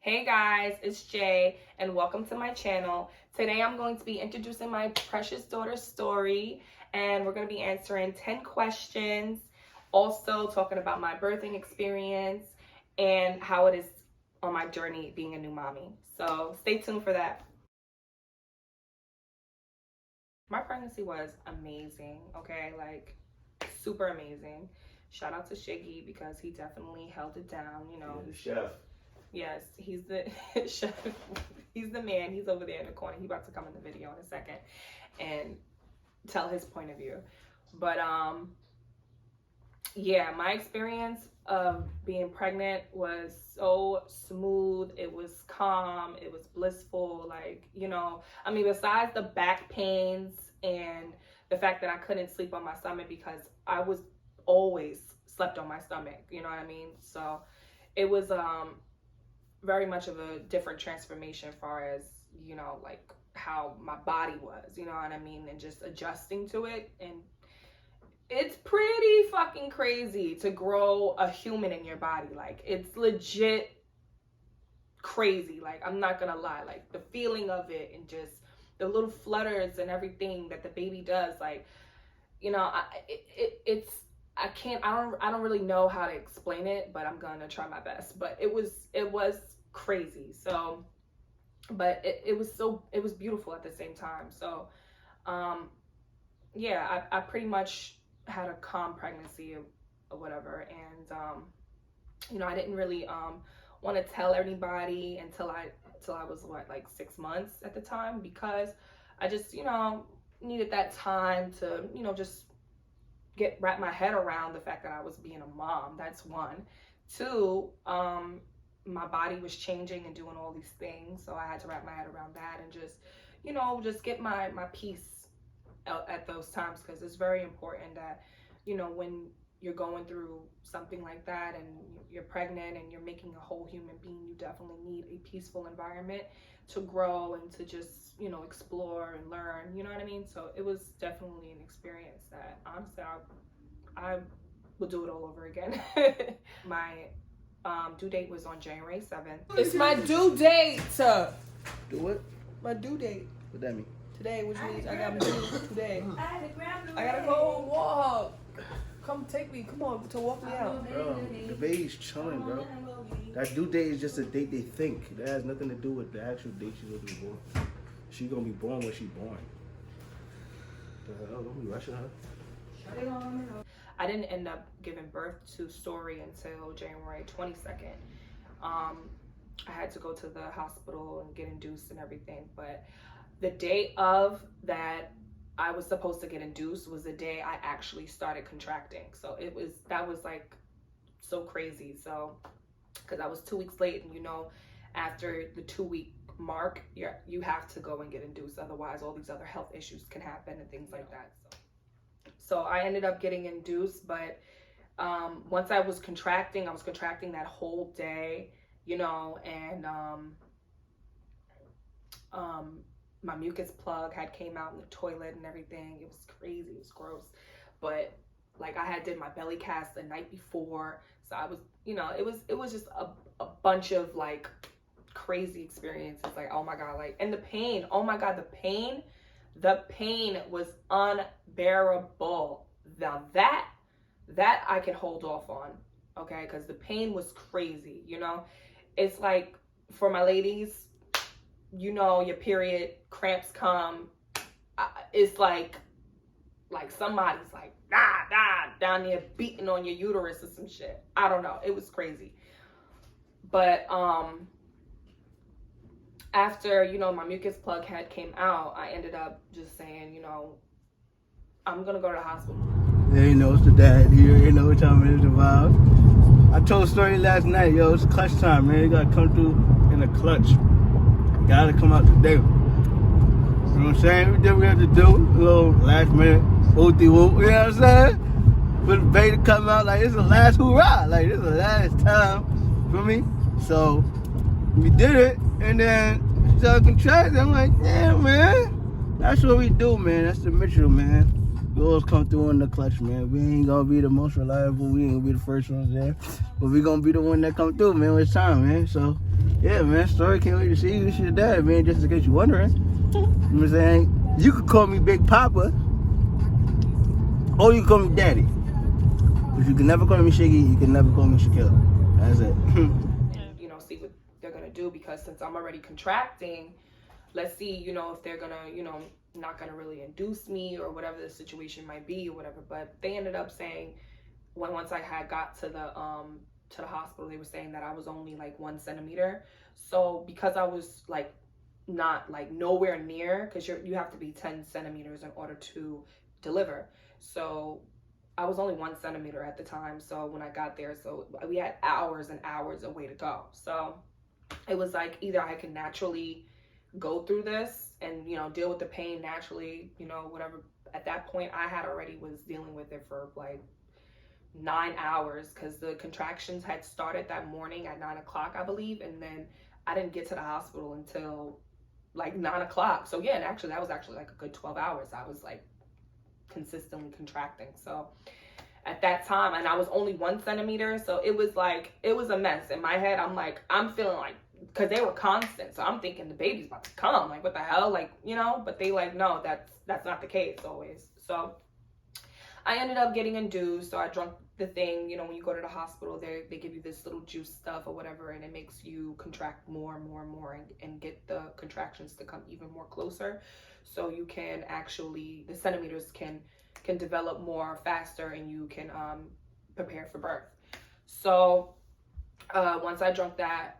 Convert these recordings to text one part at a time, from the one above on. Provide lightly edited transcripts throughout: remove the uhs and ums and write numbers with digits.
Hey guys, it's Jay and welcome to my channel. Today I'm going to be introducing my precious daughter's story and we're going to be answering 10 questions, also talking about my birthing experience and how it is on my journey being a new mommy. So stay tuned for that. My pregnancy was amazing, okay? Like super amazing. Shout out to Shiggy because he definitely held it down, you know. The chef. Yes, he's the chef. He's the man. He's over there in the corner. He's about to come in the video in a second and tell his point of view. But yeah, my experience of being pregnant was so smooth. It was calm. It was blissful. Like, you know, I mean, besides the back pains and the fact that I couldn't sleep on my stomach because I was always slept on my stomach, you know what I mean? So it was very much of a different transformation as far as, you know, like how my body was, you know what I mean, and just adjusting to it. And it's pretty fucking crazy to grow a human in your body. Like, it's legit crazy. Like, I'm not gonna lie, like the feeling of it and just the little flutters and everything that the baby does, like, you know, I don't really know how to explain it, but I'm gonna try my best. But it was crazy. So, but it was beautiful at the same time. So, yeah, I pretty much had a calm pregnancy or whatever. And, you know, I didn't really, want to tell anybody until I was like 6 months at the time, because I just, you know, needed that time to, you know, just wrap my head around the fact that I was being a mom. That's one. Two, my body was changing and doing all these things, so I had to wrap my head around that and just, you know, just get my peace at those times, because it's very important that, you know, when you're going through something like that and you're pregnant and you're making a whole human being, you definitely need a peaceful environment to grow and to just, you know, explore and learn, you know what I mean? So it was definitely an experience that honestly I would do it all over again. My due date was on January 7th. It's my due date. Do what? My due date. What that mean? Today, which means I got due today. I gotta go walk. Come take me. Come on, to walk me out. Bro, the baby's chilling, bro. That due date is just a date they think. That has nothing to do with the actual date she's gonna be born. She's gonna be born when she's born. The hell? Don't be rushing her. I didn't end up giving birth to Story until January 22nd. I had to go to the hospital and get induced and everything, but the day of that I was supposed to get induced was the day I actually started contracting. So that was like so crazy. So, because I was 2 weeks late, and you know, after the 2-week mark, you have to go and get induced. Otherwise, all these other health issues can happen and things like that. So I ended up getting induced, but once I was contracting that whole day, you know, and my mucus plug had came out in the toilet and everything. It was crazy. It was gross. But like, I had did my belly cast the night before, so I was, you know, it was just a bunch of like crazy experiences. Like, oh my god, like, and the pain. Oh my god, the pain was unbearable. Now that I can hold off on, okay, because the pain was crazy. You know, it's like, for my ladies, you know, your period cramps come, it's like somebody's like down there beating on your uterus or some shit. I don't know, it was crazy. But after, you know, my mucus plug had came out, I ended up just saying, you know, I'm gonna go to the hospital. Yeah, you know, it's the dad here. You know what time it is, the vibe. I told Story last night, yo, it's clutch time, man. You gotta come through in a clutch. Gotta come out today. You know what I'm saying? We did what we have to do. A little last minute whoopty whoop. You know what I'm saying? For the baby to come out, like, it's the last hoorah. Like, this is the last time for me. So we did it, and then we started contracting. I'm like, yeah, man. That's what we do, man. That's the Mitchell, man. We always come through in the clutch, man. We ain't gonna be the most reliable. We ain't gonna be the first ones there. But we gonna be the one that come through, man, when it's time, man. So Yeah, man, Story, can't wait to see you. This is your dad, man, just in case you're wondering. You know what I'm saying? You could call me Big Papa, or you can call me Daddy. But you can never call me Shiggy, you can never call me Shaquille. That's it. You know, see what they're gonna do, because since I'm already contracting, let's see, you know, if they're gonna, you know, not gonna really induce me or whatever the situation might be or whatever. But they ended up saying, once I had got to the hospital, they were saying that I was only like 1 centimeter. So because I was like not like nowhere near, because you have to be 10 centimeters in order to deliver. So I was only 1 centimeter at the time. So when I got there, so we had hours and hours of way to go. So it was like either I can naturally go through this and, you know, deal with the pain naturally, you know, whatever. At that point, I had already was dealing with it for like 9 hours, because the contractions had started that morning at 9 o'clock, I believe. And then I didn't get to the hospital until like 9 o'clock. So yeah, and actually that was actually like a good 12 hours. I was like consistently contracting. So at that time, and I was only 1 centimeter. So it was like, it was a mess in my head. I'm like, I'm feeling like, because they were constant. So I'm thinking the baby's about to come. Like, what the hell? Like, you know, but they like, no, that's not the case always. So I ended up getting induced. So I drank the thing, you know, when you go to the hospital, they give you this little juice stuff or whatever, and it makes you contract more and more and more, and get the contractions to come even more closer. So you can actually, the centimeters can develop more faster, and you can prepare for birth. So once I drank that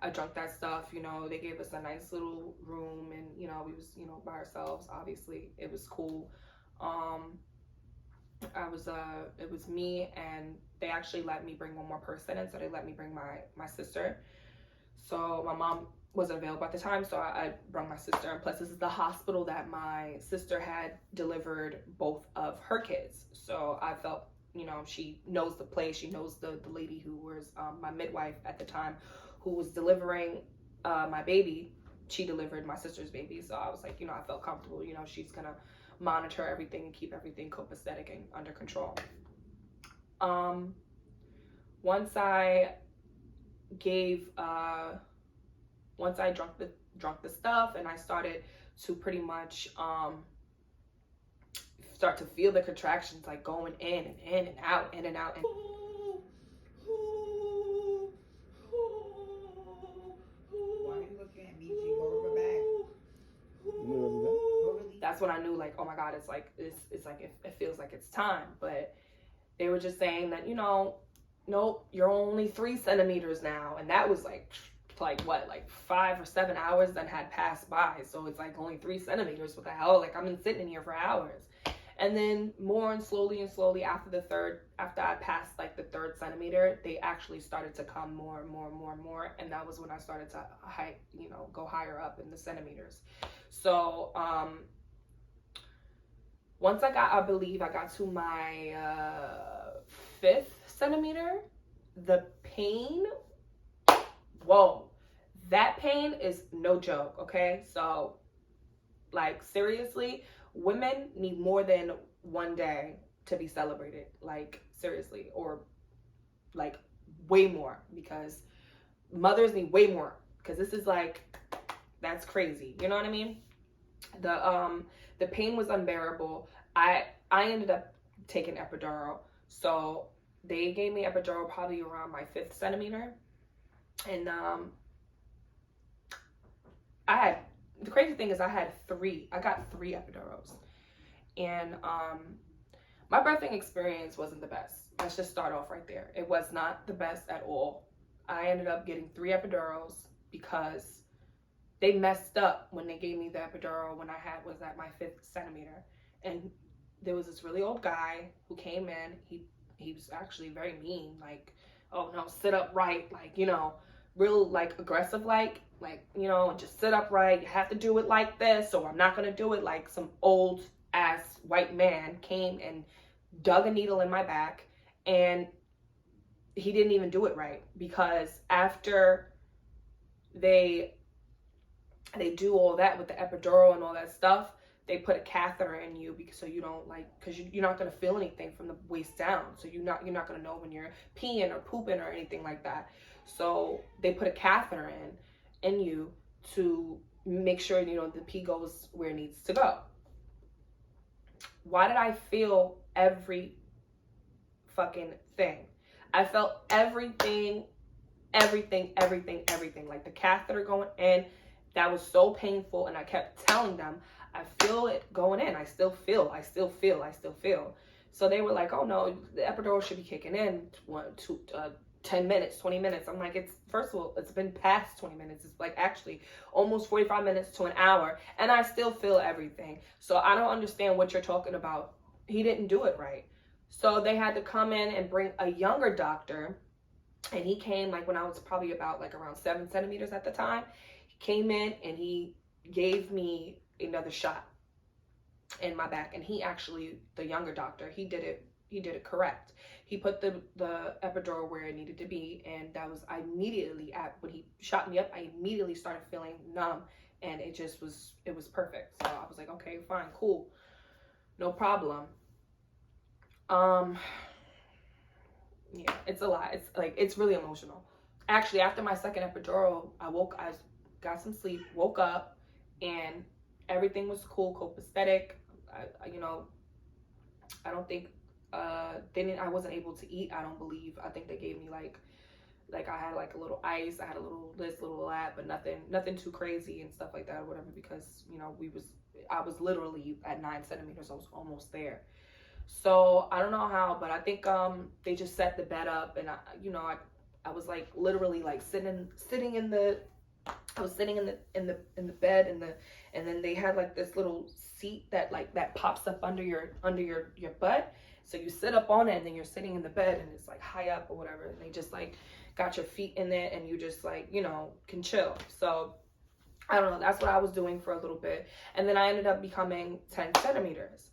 stuff, you know, they gave us a nice little room, and, you know, we was, you know, by ourselves. Obviously it was cool. It was me, and they actually let me bring one more person in. So they let me bring my sister. So my mom wasn't available at the time, so I brought my sister. And plus, this is the hospital that my sister had delivered both of her kids. So I felt, you know, she knows the place. She knows the lady who was my midwife at the time, who was delivering my baby. She delivered my sister's baby. So I was like, you know, I felt comfortable. You know, she's gonna monitor everything and keep everything copacetic and under control. Once I drunk the stuff, and I started to pretty much start to feel the contractions like going in and in and out, in and out. And why are you looking at me? Go rubber bag. That's when I knew, like, oh my God, it's like it feels like it's time. But they were just saying that, you know, nope, you're only 3 centimeters now. And that was like what, like 5 or 7 hours that had passed by. So it's like only 3 centimeters. What the hell? Like, I've been sitting in here for hours. And then more and slowly after I passed like the 3rd centimeter, they actually started to come more and more and more and more. And that was when I started to go higher up in the centimeters. So once I believe I got to my 5th centimeter, the pain, whoa, that pain is no joke, okay? So, like, seriously, women need more than 1 day to be celebrated, like, seriously, or like way more, because mothers need way more, because this is like, that's crazy, you know what I mean? The pain was unbearable. I ended up taking epidural. So they gave me epidural probably around my 5th centimeter. And the crazy thing is I got 3 epidurals. And my birthing experience wasn't the best. Let's just start off right there. It was not the best at all. I ended up getting 3 epidurals because they messed up when they gave me the epidural when I was at my 5th centimeter. And there was this really old guy who came in. He was actually very mean, like, oh no, sit up right, like, you know, real like aggressive, like, you know, just sit up right. You have to do it like this, or I'm not gonna do it. Like, some old ass white man came and dug a needle in my back, and he didn't even do it right, because after they do all that with the epidural and all that stuff, they put a catheter in you so you don't, like, because you're not going to feel anything from the waist down. So you're not going to know when you're peeing or pooping or anything like that. So they put a catheter in, in you to make sure, you know, the pee goes where it needs to go. Why did I feel every fucking thing? I felt everything, like the catheter going in. That was so painful, and I kept telling them, I feel it going in. I still feel. So they were like, oh no, the epidural should be kicking in 10 minutes, 20 minutes. I'm like, first of all, it's been past 20 minutes. It's like actually almost 45 minutes to an hour, and I still feel everything. So I don't understand what you're talking about. He didn't do it right. So they had to come in and bring a younger doctor, and he came like when I was probably about like around 7 centimeters at the time. He came in and he gave me another shot in my back, and he actually, the younger doctor, he did it correct. He put the epidural where it needed to be, and that was, I immediately, when he shot me up, I immediately started feeling numb, and it was perfect. So I was like, okay, fine, cool, no problem. Yeah, it's a lot. It's like, it's really emotional. Actually, after my second epidural, I got some sleep, woke up, and everything was cool, copacetic. You know, I don't think, I wasn't able to eat, I don't believe. I think they gave me like I had like a little ice, I had a little that, but nothing too crazy and stuff like that or whatever, because, you know, I was literally at 9 centimeters, I was almost there. So I don't know how, but I think they just set the bed up, and I was like literally like sitting in the bed, and then they had like this little seat that pops up under your butt. So you sit up on it, and then you're sitting in the bed, and it's like high up or whatever, and they just like got your feet in there, and you just like, you know, can chill. So I don't know, that's what I was doing for a little bit, and then I ended up becoming 10 centimeters.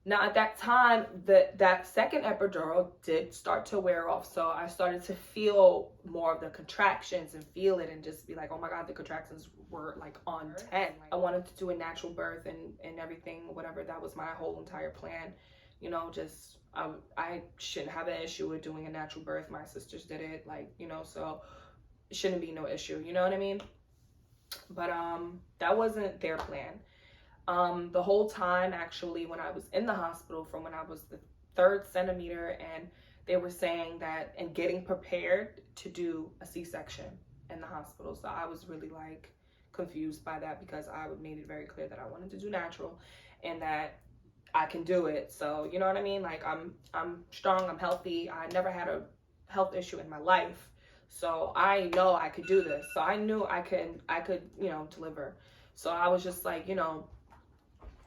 Now at that time, that second epidural did start to wear off, so I started to feel more of the contractions and feel it, and just be like, oh my God, the contractions were like on 10. I wanted to do a natural birth and everything, whatever. That was my whole entire plan. You know, just I shouldn't have an issue with doing a natural birth. My sisters did it, like, you know, so it shouldn't be no issue. You know what I mean? But that wasn't their plan. The whole time, actually, when I was in the hospital, from when I was the 3rd centimeter, and they were saying that, and getting prepared to do a C-section in the hospital. So I was really like confused by that, because I made it very clear that I wanted to do natural and that I can do it. So, you know what I mean? Like, I'm strong, I'm healthy. I never had a health issue in my life. So I know I could do this. So I knew I could, you know, deliver. So I was just like, you know,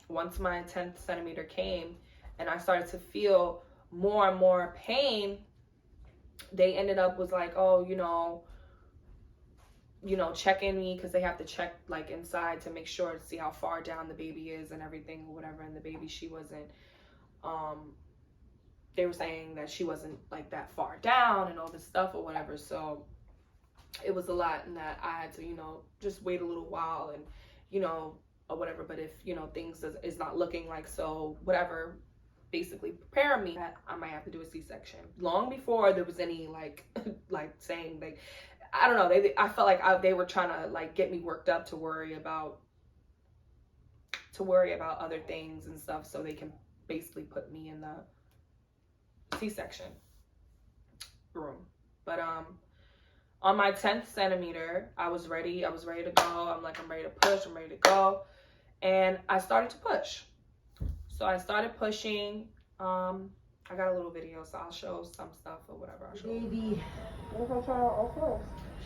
once my 10th centimeter came and I started to feel more and more pain, they ended up was like, oh, you know, checking me, because they have to check like inside to make sure, to see how far down the baby is and everything or whatever. And the baby, she wasn't, they were saying that she wasn't like that far down and all this stuff or whatever. So it was a lot, and that I had to, you know, just wait a little while and, you know, or whatever. But if, you know, things is not looking like so, whatever, basically prepare me that I might have to do a C-section. Long before there was any like saying, like, I don't know, I felt like they were trying to like get me worked up to worry about other things and stuff, so they can basically put me in the C-section room. But on my 10th centimeter, I was ready to go. I'm like, I'm ready to push, I'm ready to go. And I started to push. So I started pushing. I got a little video, so I'll show some stuff or whatever. I'll show Baby,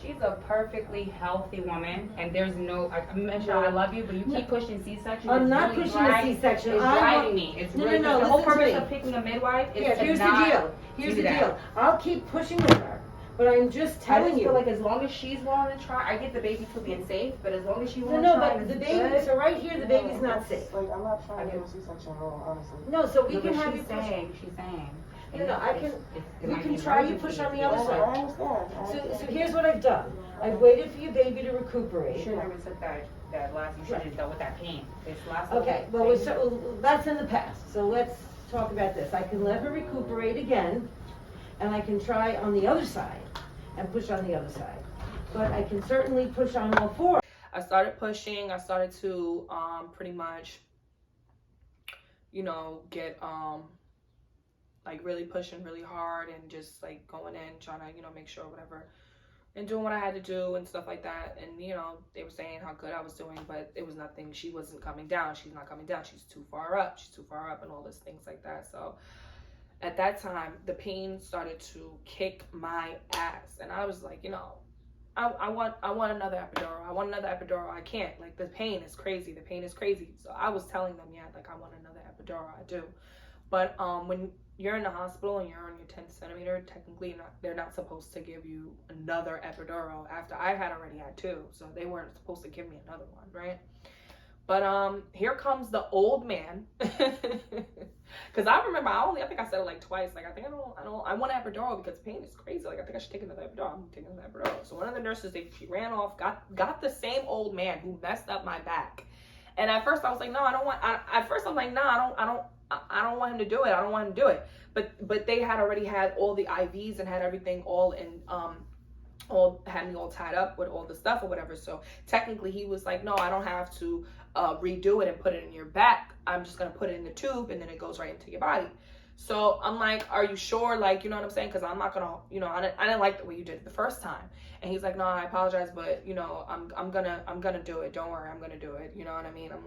she's a perfectly healthy woman, and there's no, I mentioned I love you, but you keep pushing C-section. I'm not pushing a C-section. It's driving me. It's really, no, the whole listen to purpose me. of picking a midwife is Yeah, to here's the not deal. Here's do the that. deal. I'll keep pushing with her, but I'm just I telling just you. feel like as long as she's willing to try, I get the baby to being safe, but as long as she No, wants no, to try, but the it's baby, good. so right here, the baby's not safe. Like, I'm not trying to do a C-section at all, honestly. No, so we No, can but have you she's push. saying, she's saying. No, no, I can, It we might can be try you emergency. push on the I other side. understand. So here's what I've done. I've waited for your baby to recuperate. You shouldn't have took that last, you should have dealt with that pain. This last Okay, little well, thing. that's in the past, so let's talk about this. I can let her recuperate again, and I can try on the other side, and push on the other side. but I can certainly push on all fours. I started pushing. I started to pretty much, you know, get like really pushing really hard and just like going in, trying to, you know, make sure whatever, and doing what I had to do and stuff like that. And, you know, they were saying how good I was doing, but it was nothing. She wasn't coming down. She's not coming down. She's too far up. She's too far up and all these things like that. So at that time, the pain started to kick my ass. And I was like, you know, I want another epidural. I want another epidural. I can't. Like, the pain is crazy. The pain is crazy. So I was telling them, yeah, like, I want another epidural. I do. But when you're in the hospital and you're on your 10th centimeter, technically they're not supposed to give you another epidural after I had already had 2. So they weren't supposed to give me another one, right? But here comes the old man. Because I remember I think I said it like twice. Like, I want an epidural because pain is crazy. Like, I think I should take another epidural. I'm taking another epidural. So one of the nurses, she ran off, got the same old man who messed up my back. And at first I was like, no, I don't want. At first I'm like, no, I don't want him to do it. I don't want him to do it. But they had already had all the IVs and had everything all in had me all tied up with all the stuff or whatever. So technically he was like, no, I don't have to redo it and put it in your back. I'm just gonna put it in the tube and then it goes right into your body. So I'm like, are you sure? Like, you know what I'm saying? Because I'm not gonna, you know, I didn't like the way you did it the first time. And he's like, no, I apologize, but you know, I'm gonna do it. Don't worry, I'm gonna do it. You know what I mean? I'm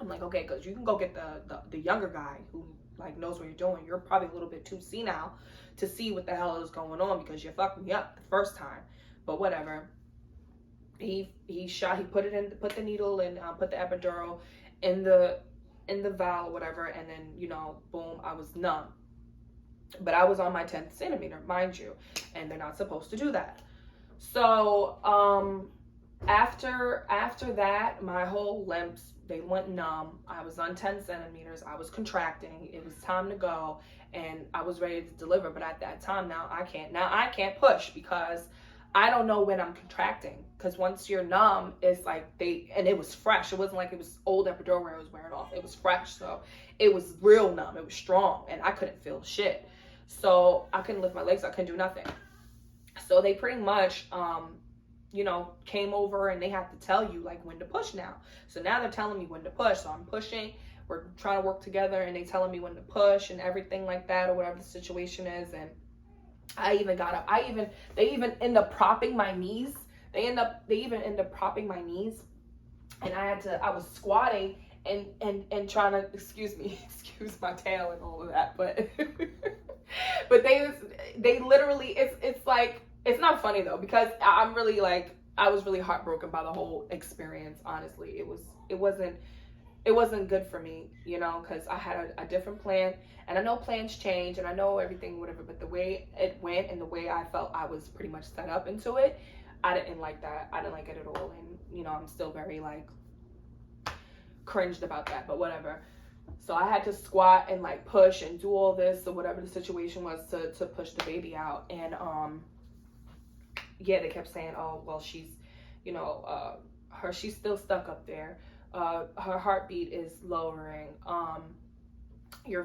like, okay, because you can go get the younger guy who like knows what you're doing. You're probably a little bit too senile to see what the hell is going on because you fucked me up the first time. But whatever. He put the needle and put the epidural in the valve or whatever, and then, you know, boom, I was numb. But I was on my 10th centimeter, mind you, and they're not supposed to do that. So after that, my whole limbs, they went numb. I was on 10 centimeters. I was contracting. It was time to go, and I was ready to deliver. But at that time, now I can't push because I don't know when I'm contracting. Because once you're numb, it's like and it was fresh. It wasn't like it was old epidural where I was wearing off. It was fresh, so it was real numb. It was strong, and I couldn't feel shit. So I couldn't lift my legs. I couldn't do nothing. So they pretty much, you know, came over and they have to tell you like when to push now. So now they're telling me when to push. So I'm pushing. We're trying to work together, and they telling me when to push and everything like that, or whatever the situation is. And I even got up. They even end up propping my knees. They even end up propping my knees, and I was squatting and trying to, excuse my tail and all of that, but but they literally, it's like, it's not funny though, because I'm really like, I was really heartbroken by the whole experience. Honestly, it wasn't good for me, you know, because I had a different plan, and I know plans change, and I know everything, whatever, but the way it went and the way I felt I was pretty much set up into it, I didn't like that. I didn't like it at all, and, you know, I'm still very, like, cringed about that, but whatever. So I had to squat and, like, push and do all this, or whatever the situation was, to push the baby out, and, yeah, they kept saying, oh, well, she's, you know, she's still stuck up there. Her heartbeat is lowering. Your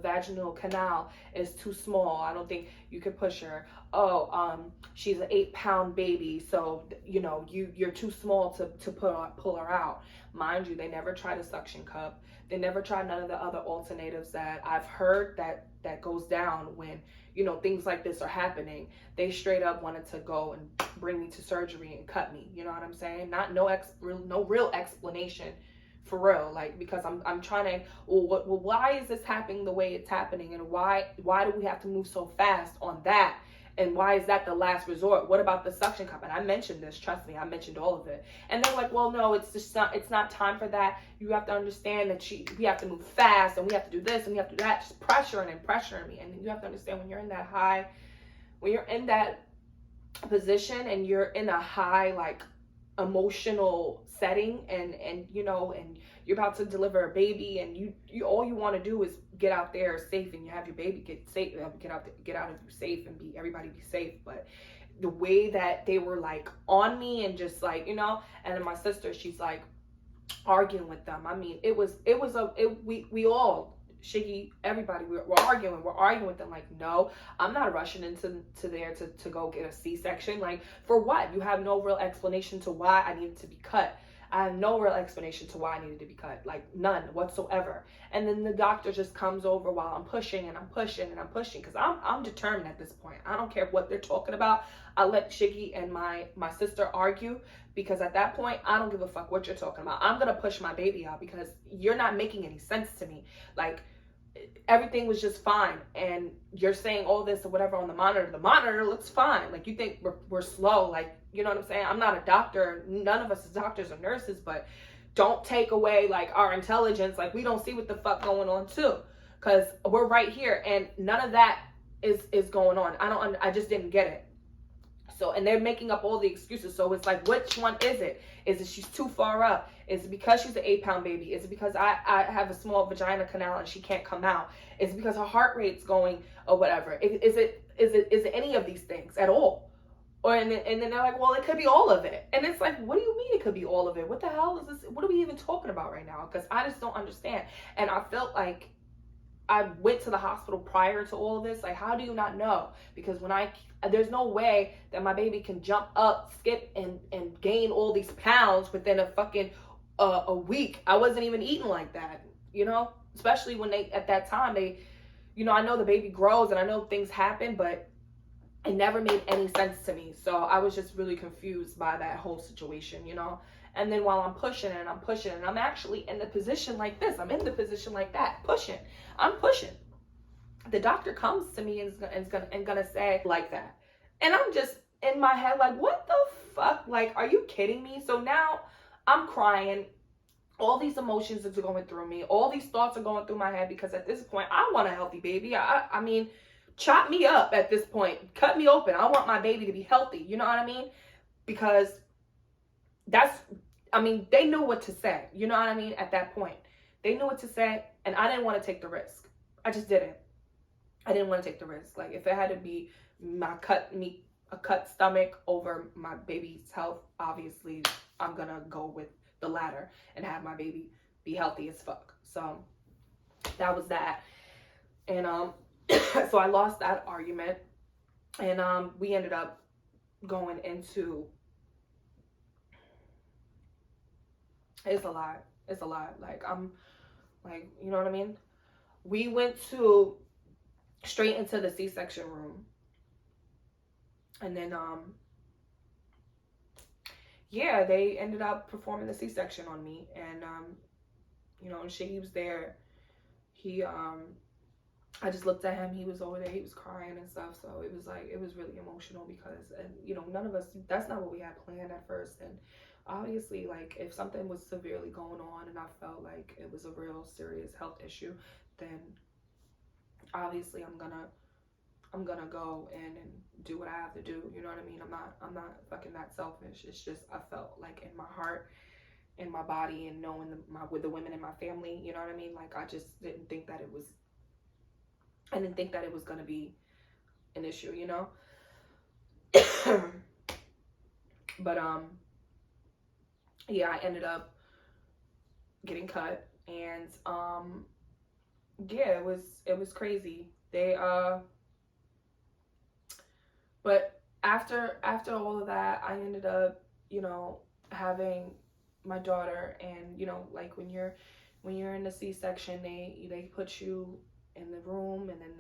vaginal canal is too small. I don't think you could push her. Oh, she's an 8-pound baby, so you know you're too small to pull her out. Mind you, they never tried a suction cup. They never tried none of the other alternatives that I've heard that goes down when, you know, things like this are happening. They straight up wanted to go and bring me to surgery and cut me. You know what I'm saying? No real explanation, for real. Like, because I'm trying to, well, why is this happening the way it's happening, and why do we have to move so fast on that? And why is that the last resort? What about the suction cup? And I mentioned this, trust me, I mentioned all of it. And they're like, well, no, it's not time for that. You have to understand that we have to move fast, and we have to do this, and we have to do that, just pressuring me. And you have to understand, when you're in that position, and you're in a high, like, emotional setting, and you know, and you're about to deliver a baby, and you all you want to do is get out there safe, and you have your baby get out of you safe, and everybody be safe. But the way that they were like on me, and just like, you know, and then my sister, she's like arguing with them. I mean, we all Shiggy, everybody, we're arguing with them. Like, no, I'm not rushing into there to go get a C-section. Like, for what? You have no real explanation to why I needed to be cut. I have no real explanation to why I needed to be cut, like none whatsoever. And then the doctor just comes over while I'm pushing and I'm pushing and I'm pushing, because I'm determined at this point. I don't care what they're talking about. I let Shiggy and my sister argue, because at that point, I don't give a fuck what you're talking about. I'm gonna push my baby out because you're not making any sense to me. Like, everything was just fine, and you're saying all this or whatever on the monitor. The monitor looks fine. Like, you think we're slow. Like, you know what I'm saying? I'm not a doctor. None of us is doctors or nurses, but don't take away like our intelligence. Like, we don't see what the fuck going on too, because we're right here, and none of that is going on. I just didn't get it. So, and they're making up all the excuses. So it's like, which one is it? Is it she's too far up? Is it because she's an 8-pound baby? Is it because I have a small vagina canal and she can't come out? Is it because her heart rate's going or whatever? Is it any of these things at all? Or and then they're like, well, it could be all of it. And it's like, what do you mean it could be all of it? What the hell is this? What are we even talking about right now? Because I just don't understand. And I felt like I went to the hospital prior to all of this. Like, how do you not know? Because there's no way that my baby can jump up, skip, and gain all these pounds within a fucking a week. I wasn't even eating like that, you know? Especially when at that time, you know, I know the baby grows and I know things happen, but it never made any sense to me. So I was just really confused by that whole situation, you know? And then while I'm pushing and I'm actually in the position like this, I'm in the position like that, pushing. I'm pushing. The doctor comes to me and is gonna say like that. And I'm just in my head like, what the fuck? Like, are you kidding me? So now I'm crying. All these emotions are going through me. All these thoughts are going through my head, because at this point, I want a healthy baby. I mean, chop me up at this point. Cut me open. I want my baby to be healthy. You know what I mean? Because they knew what to say. You know what I mean? At that point, they knew what to say, and I didn't want to take the risk. I just didn't. I didn't want to take the risk. Like, if it had to be a cut stomach over my baby's health, obviously I'm gonna go with the latter and have my baby be healthy as fuck. So that was that. And so I lost that argument, and we ended up going into, it's a lot. Like, I'm like, you know what I mean? We went straight into the C-section room. And then, yeah, they ended up performing the C-section on me. And, you know, and Shiggy was there. I just looked at him. He was over there. He was crying and stuff. So it was like, it was really emotional because, and, you know, none of us, that's not what we had planned at first. And obviously, like, if something was severely going on and I felt like it was a real serious health issue, then obviously I'm gonna go in and do what I have to do. You know what I mean? I'm not fucking that selfish. It's just, I felt like in my heart, in my body, and knowing with the women in my family, you know what I mean? Like, I just didn't think that it was gonna be an issue, you know? But yeah, I ended up getting cut, and yeah, it was crazy. But after all of that, I ended up, you know, having my daughter. And, you know, like, when you're in the C-section, they put you in the room, and then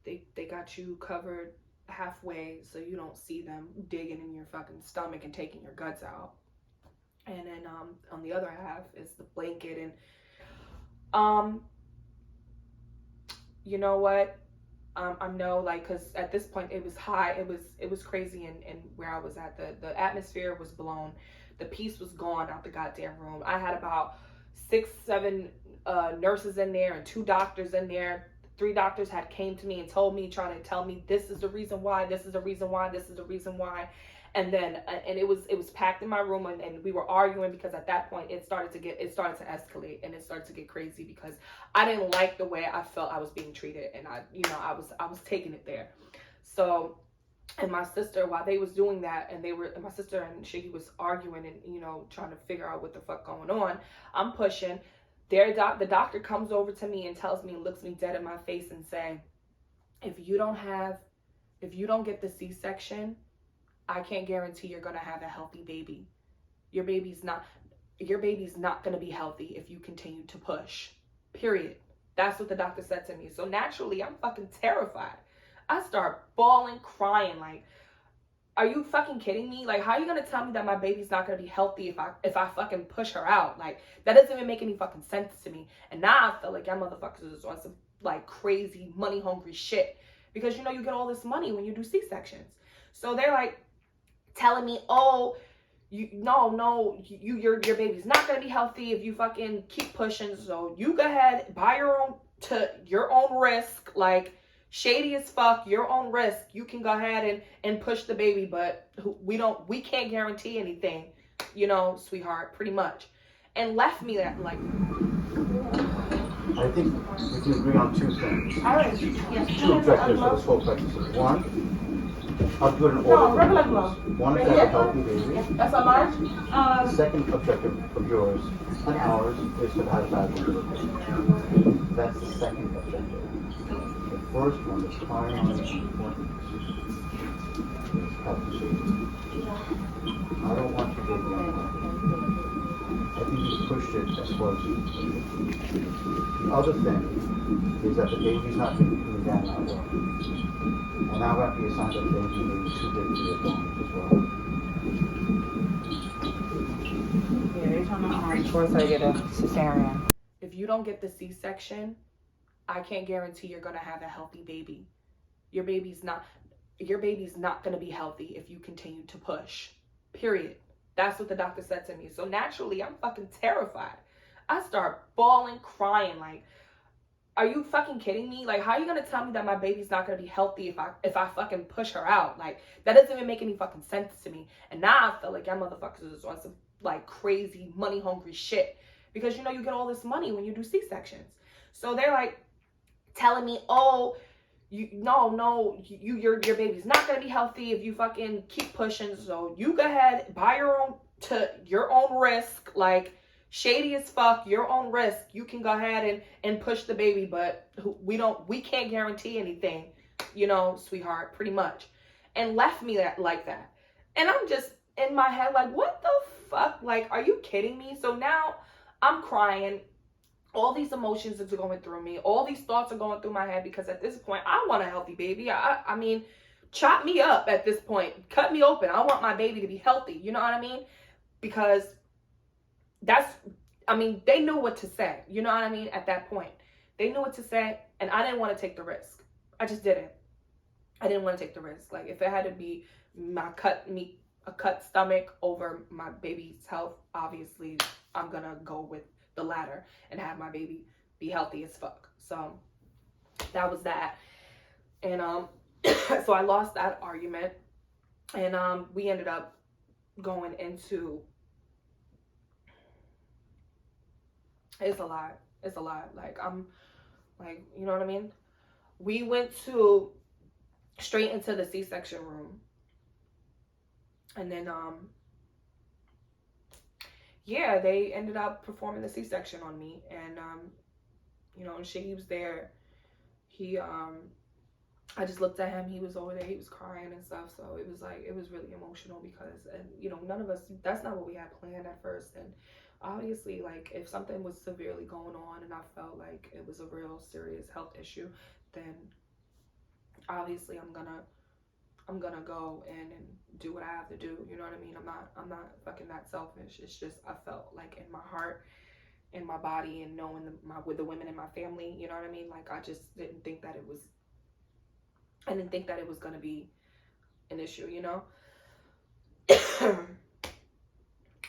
they got you covered halfway so you don't see them digging in your fucking stomach and taking your guts out. And then on the other half is the blanket. And you know what, I know, like, because at this point it was high, it was crazy. And where I was at, the atmosphere was blown, the peace was gone out the goddamn room. I had about 6-7 nurses in there and 2 doctors in there. 3 doctors had came to me and told me, trying to tell me, this is the reason why, this is the reason why, this is the reason why. And then and it was packed in my room, and we were arguing, because at that point it started to escalate, and it started to get crazy, because I didn't like the way I felt I was being treated, and I was taking it there. So, and my sister, while they was doing that, and my sister and Shiggy was arguing and, you know, trying to figure out what the fuck going on, I'm pushing. The doctor comes over to me and tells me, looks me dead in my face and say, if you don't get the C-section, I can't guarantee you're gonna have a healthy baby. Your baby's not gonna be healthy if you continue to push. Period. That's what the doctor said to me. So naturally, I'm fucking terrified. I start bawling, crying, like, are you fucking kidding me? Like, how are you gonna tell me that my baby's not gonna be healthy if I fucking push her out? Like, that doesn't even make any fucking sense to me. And now I feel like y'all motherfuckers is on some like crazy money hungry shit, because you know you get all this money when you do C-sections. So they're like telling me, oh, your baby's not gonna be healthy if you fucking keep pushing. So you go ahead, buy your own risk, like shady as fuck, your own risk. You can go ahead and push the baby, but we can't guarantee anything, you know, sweetheart, pretty much. And left me that like. I think we can agree on two things. All right. Yes. Two objectives for this whole pregnancy. One, I'll do it in order. Regular glove. One is to have a healthy baby. That's a large? The second objective of yours and ours is to have a bad baby. That's the second objective. The first one is paramount importance. Health and safety. I don't want your baby unhealthy. I think you pushed it as far as you can. The other thing is that the baby's not going to be coming down that well. And that might be a sign that the baby may be too big for your bones as well. Yeah, they're trying to force her to get a cesarean. If you don't get the C-section, I can't guarantee you're gonna have a healthy baby. Your baby's not gonna be healthy if you continue to push. Period. That's what the doctor said to me. So naturally, I'm fucking terrified. I start bawling, crying, like, are you fucking kidding me? Like, how are you gonna tell me that my baby's not gonna be healthy if I fucking push her out? Like, that doesn't even make any fucking sense to me. And now I feel like y'all motherfuckers is on some like crazy money hungry shit, because you know you get all this money when you do C-sections. So they're like telling me, oh, your baby's not gonna be healthy if you fucking keep pushing. So you go ahead, buy your own risk, like shady as fuck, your own risk. You can go ahead and push the baby, but we can't guarantee anything, you know, sweetheart, pretty much. And left me like that. And I'm just in my head like, what the fuck? Like, are you kidding me? So now I'm crying. All these emotions are going through me. All these thoughts are going through my head, because at this point, I want a healthy baby. I mean, chop me up at this point. Cut me open. I want my baby to be healthy. You know what I mean? Because they knew what to say. You know what I mean? At that point, they knew what to say, and I didn't want to take the risk. I just didn't. I didn't want to take the risk. Like, if it had to be a cut stomach over my baby's health, obviously, I'm gonna go with the latter and have my baby be healthy as fuck. So that was that. And so I lost that argument, and we ended up going into, it's a lot. Like, I'm like, you know what I mean? We went straight into the C-section room, and then yeah, they ended up performing the C-section on me. And you know, and Shiggy was there. I just looked at him, he was over there, he was crying and stuff. So it was like, it was really emotional, because, and you know, none of us, that's not what we had planned at first. And obviously, like, if something was severely going on and I felt like it was a real serious health issue, then obviously I'm gonna go in and do what I have to do. You know what I mean? I'm not fucking that selfish. It's just, I felt like in my heart, in my body, and knowing with the women in my family, you know what I mean? Like, I just didn't think that it was gonna be an issue, you know?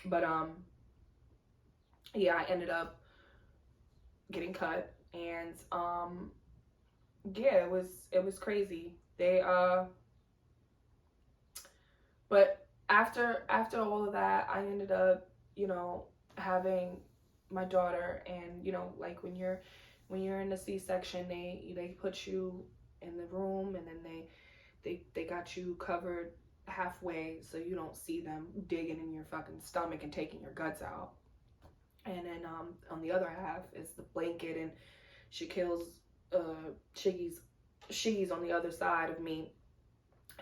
But yeah, I ended up getting cut, and yeah, it was crazy. But after all of that, I ended up, you know, having my daughter. And you know, like, when you're in the C-section, they put you in the room, and then they got you covered halfway so you don't see them digging in your fucking stomach and taking your guts out. and then on the other half is the blanket, and Shiggy's on the other side of me,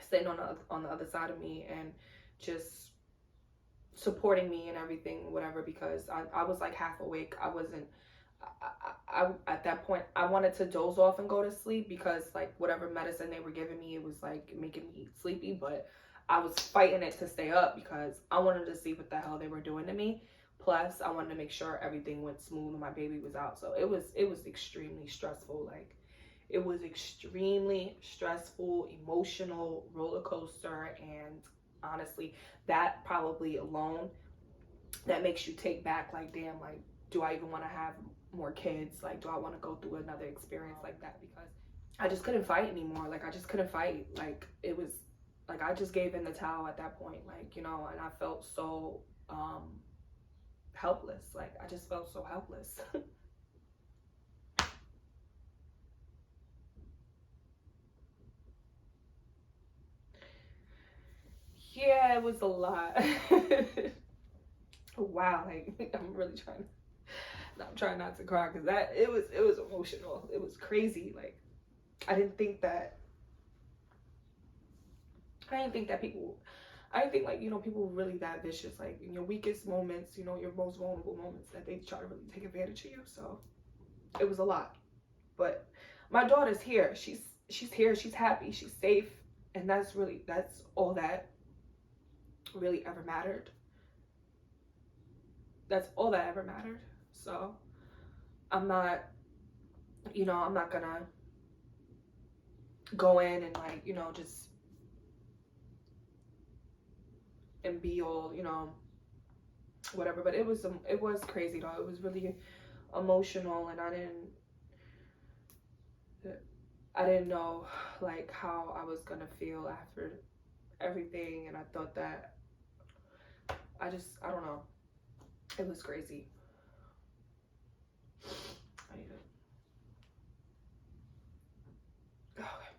sitting on the other side of me, and just supporting me and everything, whatever, because I was like half awake. I wasn't, I at that point, I wanted to doze off and go to sleep because like whatever medicine they were giving me, it was like making me sleepy, but I was fighting it to stay up because I wanted to see what the hell they were doing to me. Plus, I wanted to make sure everything went smooth and my baby was out. So it was extremely stressful. Like, it was extremely stressful, emotional roller coaster, and honestly, that probably alone, that makes you take back, like, damn, like, do I even want to have more kids? Like, do I want to go through another experience like that? Because I just couldn't fight anymore. Like, I just couldn't fight. Like, it was like I just gave in the towel at that point. Like, you know, and I felt so helpless. Like, I just felt so helpless. Yeah, it was a lot. Wow, like I'm really trying not to cry, because it was emotional. It was crazy. Like, I didn't think like, you know, people were really that vicious. Like, in your weakest moments, you know, your most vulnerable moments, that they try to really take advantage of you. So it was a lot. But my daughter's here. She's here. She's happy. She's safe. And that's all that really ever mattered. That's all that ever mattered. So I'm not gonna go in and, like, you know, just and be all, you know, whatever. But it was crazy though. It was really emotional, and I didn't know like how I was gonna feel after everything, and I thought that I don't know. It was crazy. I need to, okay.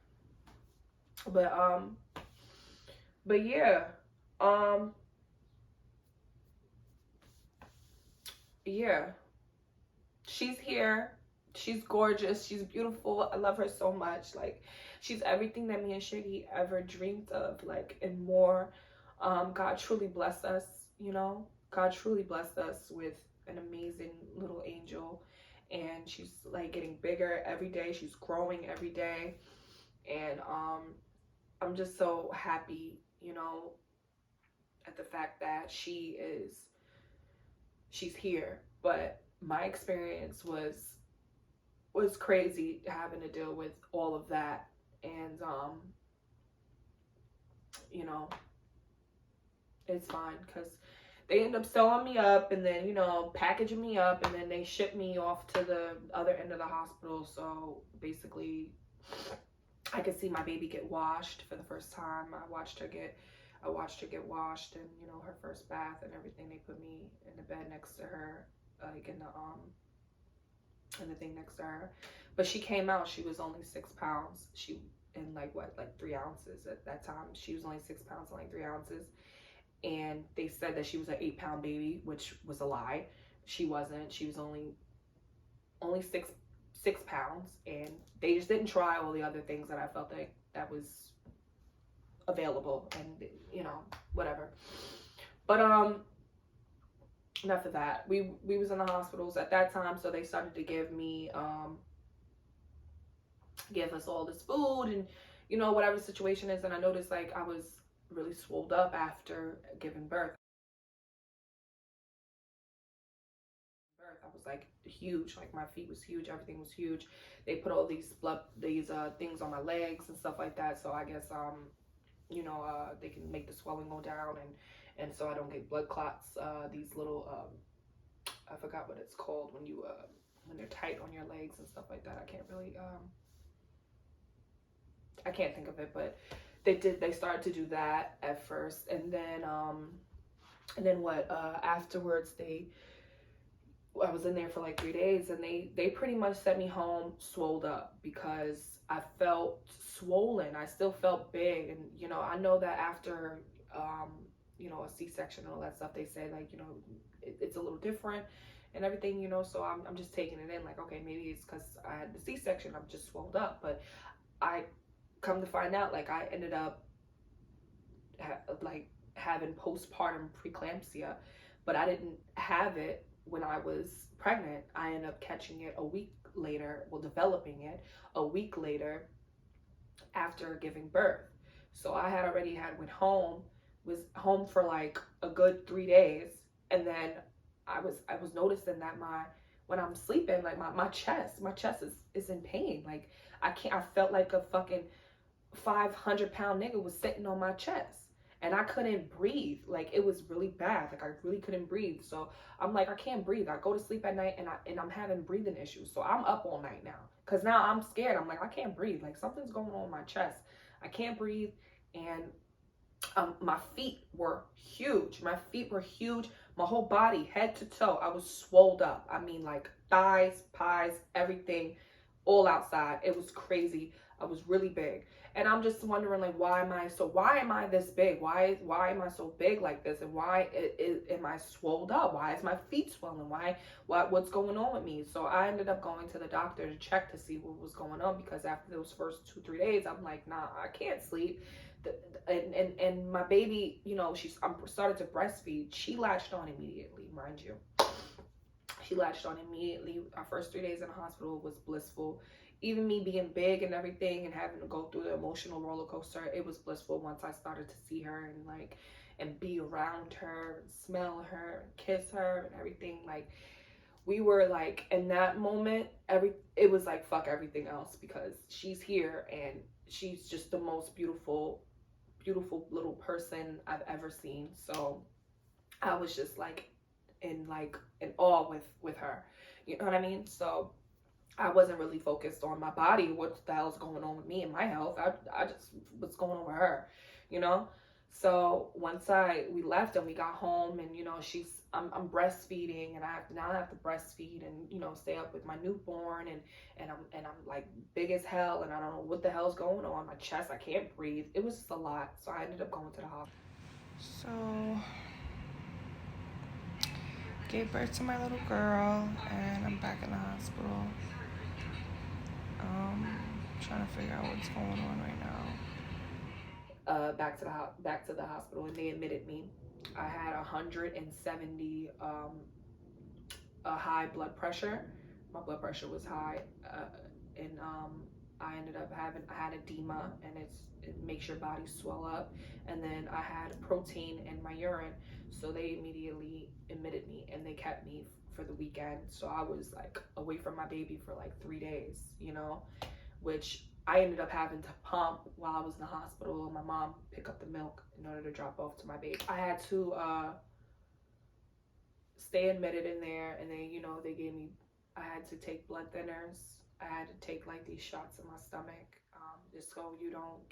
But yeah, yeah, she's here. She's gorgeous. She's beautiful. I love her so much. Like, she's everything that me and Shiggy ever dreamed of, like, and more. God truly blessed us, you know. God truly blessed us with an amazing little angel, and she's like getting bigger every day. She's growing every day, and I'm just so happy, you know, at the fact that she's here. But my experience was crazy, having to deal with all of that, and you know, it's fine, because they end up sewing me up and then, you know, packaging me up, and then they ship me off to the other end of the hospital. So basically, I could see my baby get washed for the first time. I watched her get washed, and, you know, her first bath and everything. They put me in the bed next to her, like in the thing next to her. But she came out, she was only 6 pounds. She, in like 3 ounces at that time. She was only 6 pounds and like 3 ounces. And they said that she was an 8-pound baby, which was a lie. She wasn't. She was only 6 pounds, and they just didn't try all the other things that I felt like that was available, and, you know, whatever. But enough of that. We was in the hospitals at that time, so they started to give us all this food, and, you know, whatever the situation is. And I noticed, like, I was really swelled up after giving birth. I was like huge, like my feet was huge, everything was huge. They put all these things on my legs and stuff like that, so I guess you know, they can make the swelling go down, and so I don't get blood clots. These little I forgot what it's called when you when they're tight on your legs and stuff like that. I can't really I can't think of it, but they started to do that at first, and then what, afterwards I was in there for like 3 days, and they pretty much sent me home swelled up, because I felt swollen. I still felt big, and, you know, I know that after you know, a C-section and all that stuff, they say, like, you know, it's a little different, and everything, you know. So I'm just taking it in like, okay, maybe it's because I had the C-section, I'm just swelled up. But I come to find out, like, I ended up like having postpartum preeclampsia, but I didn't have it when I was pregnant. I ended up catching it a week later, well, developing it a week later after giving birth. So I had already was home for like a good 3 days, and then I was noticing that when I'm sleeping, like my chest is in pain. Like I felt like a fucking 500-pound nigga was sitting on my chest, and I couldn't breathe. Like, it was really bad. Like, I really couldn't breathe. So I'm like, I can't breathe. I go to sleep at night, and I'm having breathing issues. So I'm up all night now, because now I'm scared. I'm like, I can't breathe. Like, something's going on in my chest. I can't breathe. And my feet were huge. My feet were huge. My whole body, head to toe, I was swolled up. I mean, like, thighs, pies, everything, all outside. It was crazy. I was really big. And I'm just wondering, like, why am I this big? Why am I so big like this? And why am I swolled up? Why is my feet swollen? What's going on with me? So I ended up going to the doctor to check to see what was going on, because after those first 2-3 days, I'm like, nah, I can't sleep. And my baby, you know, I'm started to breastfeed. She latched on immediately, mind you. She latched on immediately. Our first 3 days in the hospital was blissful. Even me being big and everything and having to go through the emotional roller coaster, it was blissful once I started to see her and be around her, and smell her, and kiss her and everything. Like, we were like, in that moment, it was like, fuck everything else, because she's here and she's just the most beautiful little person I've ever seen. So I was just like in awe with her. You know what I mean? So I wasn't really focused on my body, what the hell's going on with me and my health. I just, what's going on with her, you know? So once we left and we got home, and, you know, I'm breastfeeding, and I have to breastfeed and, you know, stay up with my newborn, and I'm like big as hell, and I don't know what the hell's going on. My chest, I can't breathe. It was just a lot. So I ended up going to the hospital. So gave birth to my little girl, and I'm back in the hospital. Trying to figure out what's going on right now. Back to the hospital, and they admitted me. I had 170 high blood pressure. My blood pressure was high, and I ended up I had edema, and it makes your body swell up. And then I had protein in my urine, so they immediately admitted me, and they kept me for the weekend. So I was like away from my baby for like 3 days, you know, which I ended up having to pump while I was in the hospital, and my mom pick up the milk in order to drop off to my baby. I had to stay admitted in there, and they, you know, I had to take blood thinners. I had to take like these shots in my stomach, just so you don't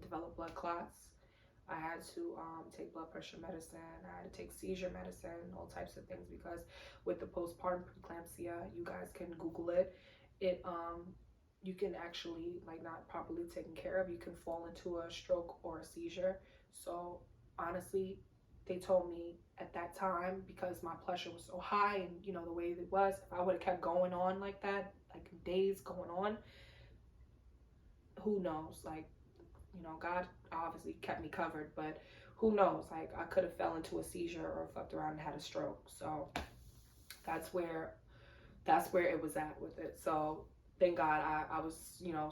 develop blood clots. I had to take blood pressure medicine. I had to take seizure medicine, all types of things, because with the postpartum preeclampsia, you guys can Google it. You can actually, like, not properly taken care of, you can fall into a stroke or a seizure. So honestly, they told me at that time, because my pressure was so high, and, you know, the way it was, if I would have kept going on like that, like days going on, who knows? Like, you know, God obviously kept me covered, but who knows? Like, I could have fell into a seizure or fucked around and had a stroke. So that's where it was at with it. So thank God I was, you know,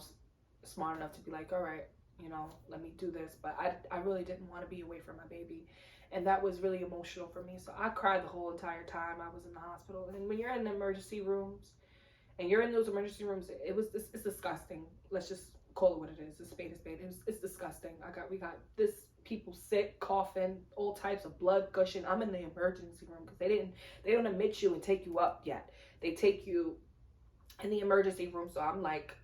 smart enough to be like, all right, you know, let me do this. But I really didn't want to be away from my baby, and that was really emotional for me. So I cried the whole entire time I was in the hospital. And when you're in the emergency rooms, and you're in those emergency rooms, it's disgusting. Let's just call it what it is. A spade is spade. It's disgusting. We got this people sick, coughing, all types of blood gushing. I'm in the emergency room because they don't admit you and take you up yet. They take you in the emergency room. So I'm like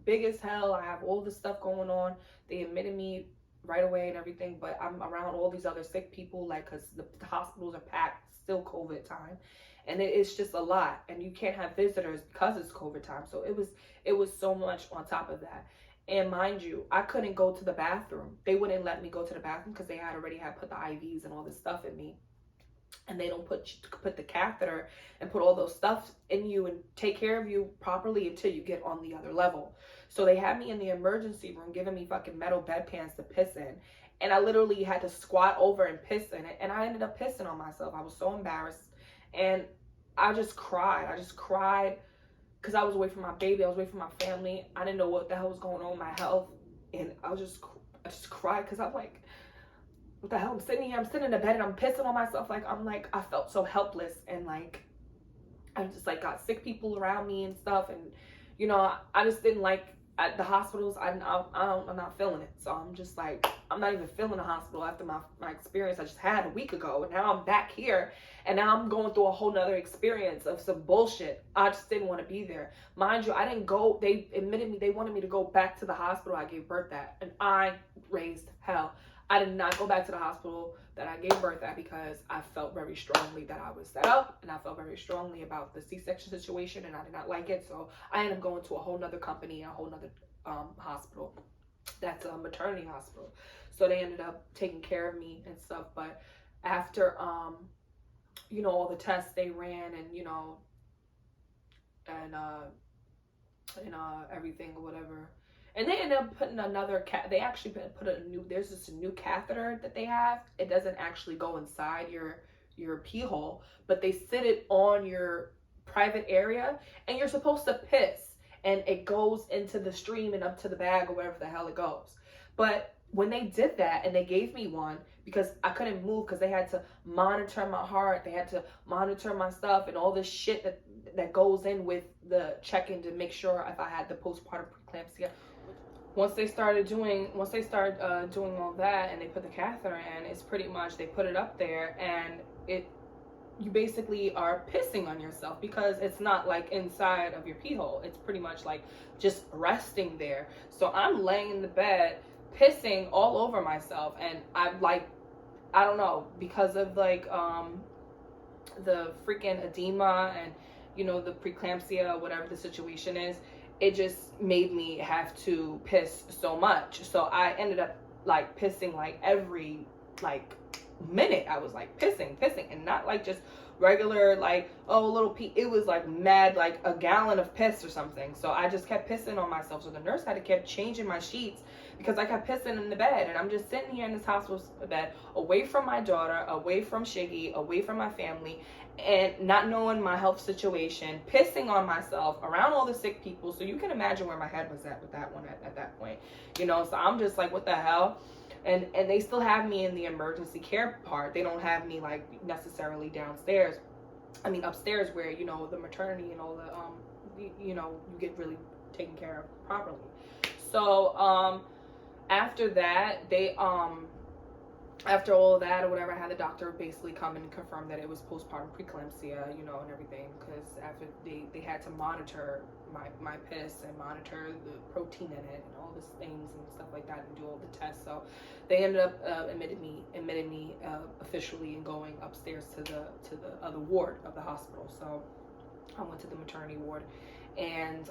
big as hell. I have all this stuff going on. They admitted me right away and everything, but I'm around all these other sick people, like, because the hospitals are packed, still COVID time. And it's just a lot, and you can't have visitors because it's COVID time. So it was so much on top of that. And mind you, I couldn't go to the bathroom. They wouldn't let me go to the bathroom because they had already put the IVs and all this stuff in me. and they don't put the catheter and put all those stuff in you and take care of you properly until you get on the other level. So they had me in the emergency room giving me fucking metal bedpans to piss in. And I literally had to squat over and piss in it. And I ended up pissing on myself. I was so embarrassed. And I just cried. I just cried because I was away from my baby. I was away from my family. I didn't know what the hell was going on with my health. And I just cried because I'm like, what the hell? I'm sitting here, I'm sitting in the bed and I'm pissing on myself. I felt so helpless. And like, I just like got sick people around me and stuff. And, you know, I just didn't like, at the hospitals, I'm not feeling it. So I'm just like, I'm not even feeling the hospital after my experience I just had a week ago. And now I'm back here. And now I'm going through a whole nother experience of some bullshit. I just didn't want to be there. Mind you, I didn't go. They admitted me. They wanted me to go back to the hospital I gave birth at. And I raised hell. I did not go back to the hospital that I gave birth at because I felt very strongly that I was set up, and I felt very strongly about the C-section situation, and I did not like it. So I ended up going to a whole nother company, a whole nother hospital. That's a maternity hospital. So they ended up taking care of me and stuff. But after, you know, all the tests they ran and, you know, and everything or whatever. And they ended up putting another they actually put a new, there's this new catheter that they have. It doesn't actually go inside your pee hole, but they sit it on your private area, and you're supposed to piss, and it goes into the stream and up to the bag or wherever the hell it goes. But when they did that and they gave me one, because I couldn't move because they had to monitor my heart, they had to monitor my stuff and all this shit that goes in with the checking to make sure if I had the postpartum preeclampsia. Once they started doing all that and they put the catheter in, it's pretty much, they put it up there and you basically are pissing on yourself because it's not like inside of your pee hole. It's pretty much like just resting there. So I'm laying in the bed pissing all over myself, and I'm like, I don't know, because of like the freaking edema and, you know, the preeclampsia, whatever the situation is, it just made me have to piss so much. So I ended up like pissing like every like minute. I was like pissing, and not like just regular like, oh, a little pee. It was like mad, like a gallon of piss or something. So I just kept pissing on myself. So the nurse had to keep changing my sheets because I kept pissing in the bed. And I'm just sitting here in this hospital bed, away from my daughter, away from Shiggy, away from my family, and not knowing my health situation, pissing on myself around all the sick people. So you can imagine where my head was at with that one at that point, you know. So I'm just like, what the hell? And they still have me in the emergency care part. They don't have me like necessarily downstairs. I mean upstairs, where, you know, the maternity and all the you know, you get really taken care of properly. So after that, they after all of that or whatever, I had the doctor basically come and confirm that it was postpartum preeclampsia, you know, and everything, because after they had to monitor my piss and monitor the protein in it and all these things and stuff like that and do all the tests. So they ended up admitted me officially and going upstairs to the other ward of the hospital. So I went to the maternity ward, and